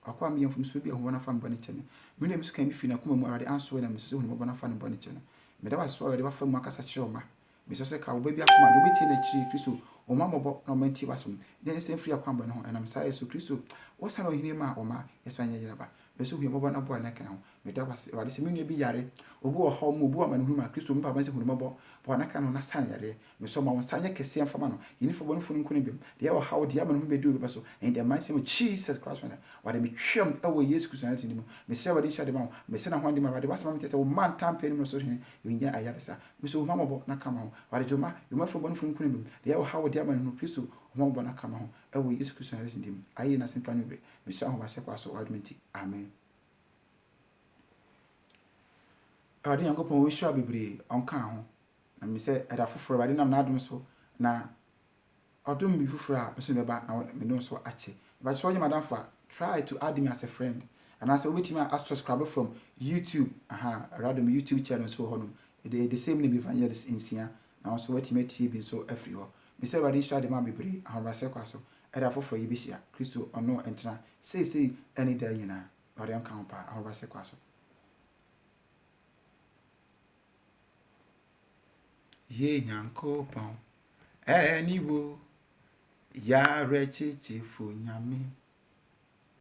wakwa me yemfum so bi ahon na fa mbone chene me ne misu kan bi fi na kuma mu arade anso na me so honi mo na fa mbone chene me da ba so we de ba fa mu akasa che oma me so se ka wo ba bi akoma do bi tie na chiri Kristo o ma mobo na manti waso de se free akwa mbone ho enam sa Yesu Kristo wo sa no hini ma o ma yeso anya yira ba me so hu mo na bo na kan ho me da ba se wade se me nua bi yare obu o ho mo obu amanu hu ma Kristo mpa ba se hu mo bo na kan no na san yare me so ma won sanya kese amfama no yini fo bonu fo nkuni bim de ya how de amanu hu be do be so and the man say Jesus Christ wade me twem e wo Yesu Kristo na tini mu me se wade sha de ma me se na hwande ma wade wasama me tese wo man tampe ni no so hene yonya ayaresa me so ma mo na kan ho wade joma yo ma fo bonu fo nkuni bim de ya how de amanu Kristo mo bo na kan ho e wo Yesu Kristo na tini mu ayi na simpa no be me so ho ba se kwa so admenti amen awurade nyankopɔn wɔhyira bebree ɔnka ho na me sɛ ɛda foforɔ awurade nam n'adom so na ɔdom bi foforɔ a bɛso bɛba na me no so akyɛ but so ɔnyɛ madamfo a try to add me as a friend and as a wobɛtumi a subscribe from YouTube awurade me YouTube channel so hɔ nom the same name evangelist nsia na nso watumi atie bi nso afiri hɔ me sɛ awurade hyira de ma bebree ahobrɛasɛ kwa so ɛda foforɔ yi bɛhyia kristo ɔno ɛntena seesei ɛne da nyinaa awurade nka ho paa ahobrɛasɛ kwa so ye nyankopɔn ɛniwo yare chichifo nyame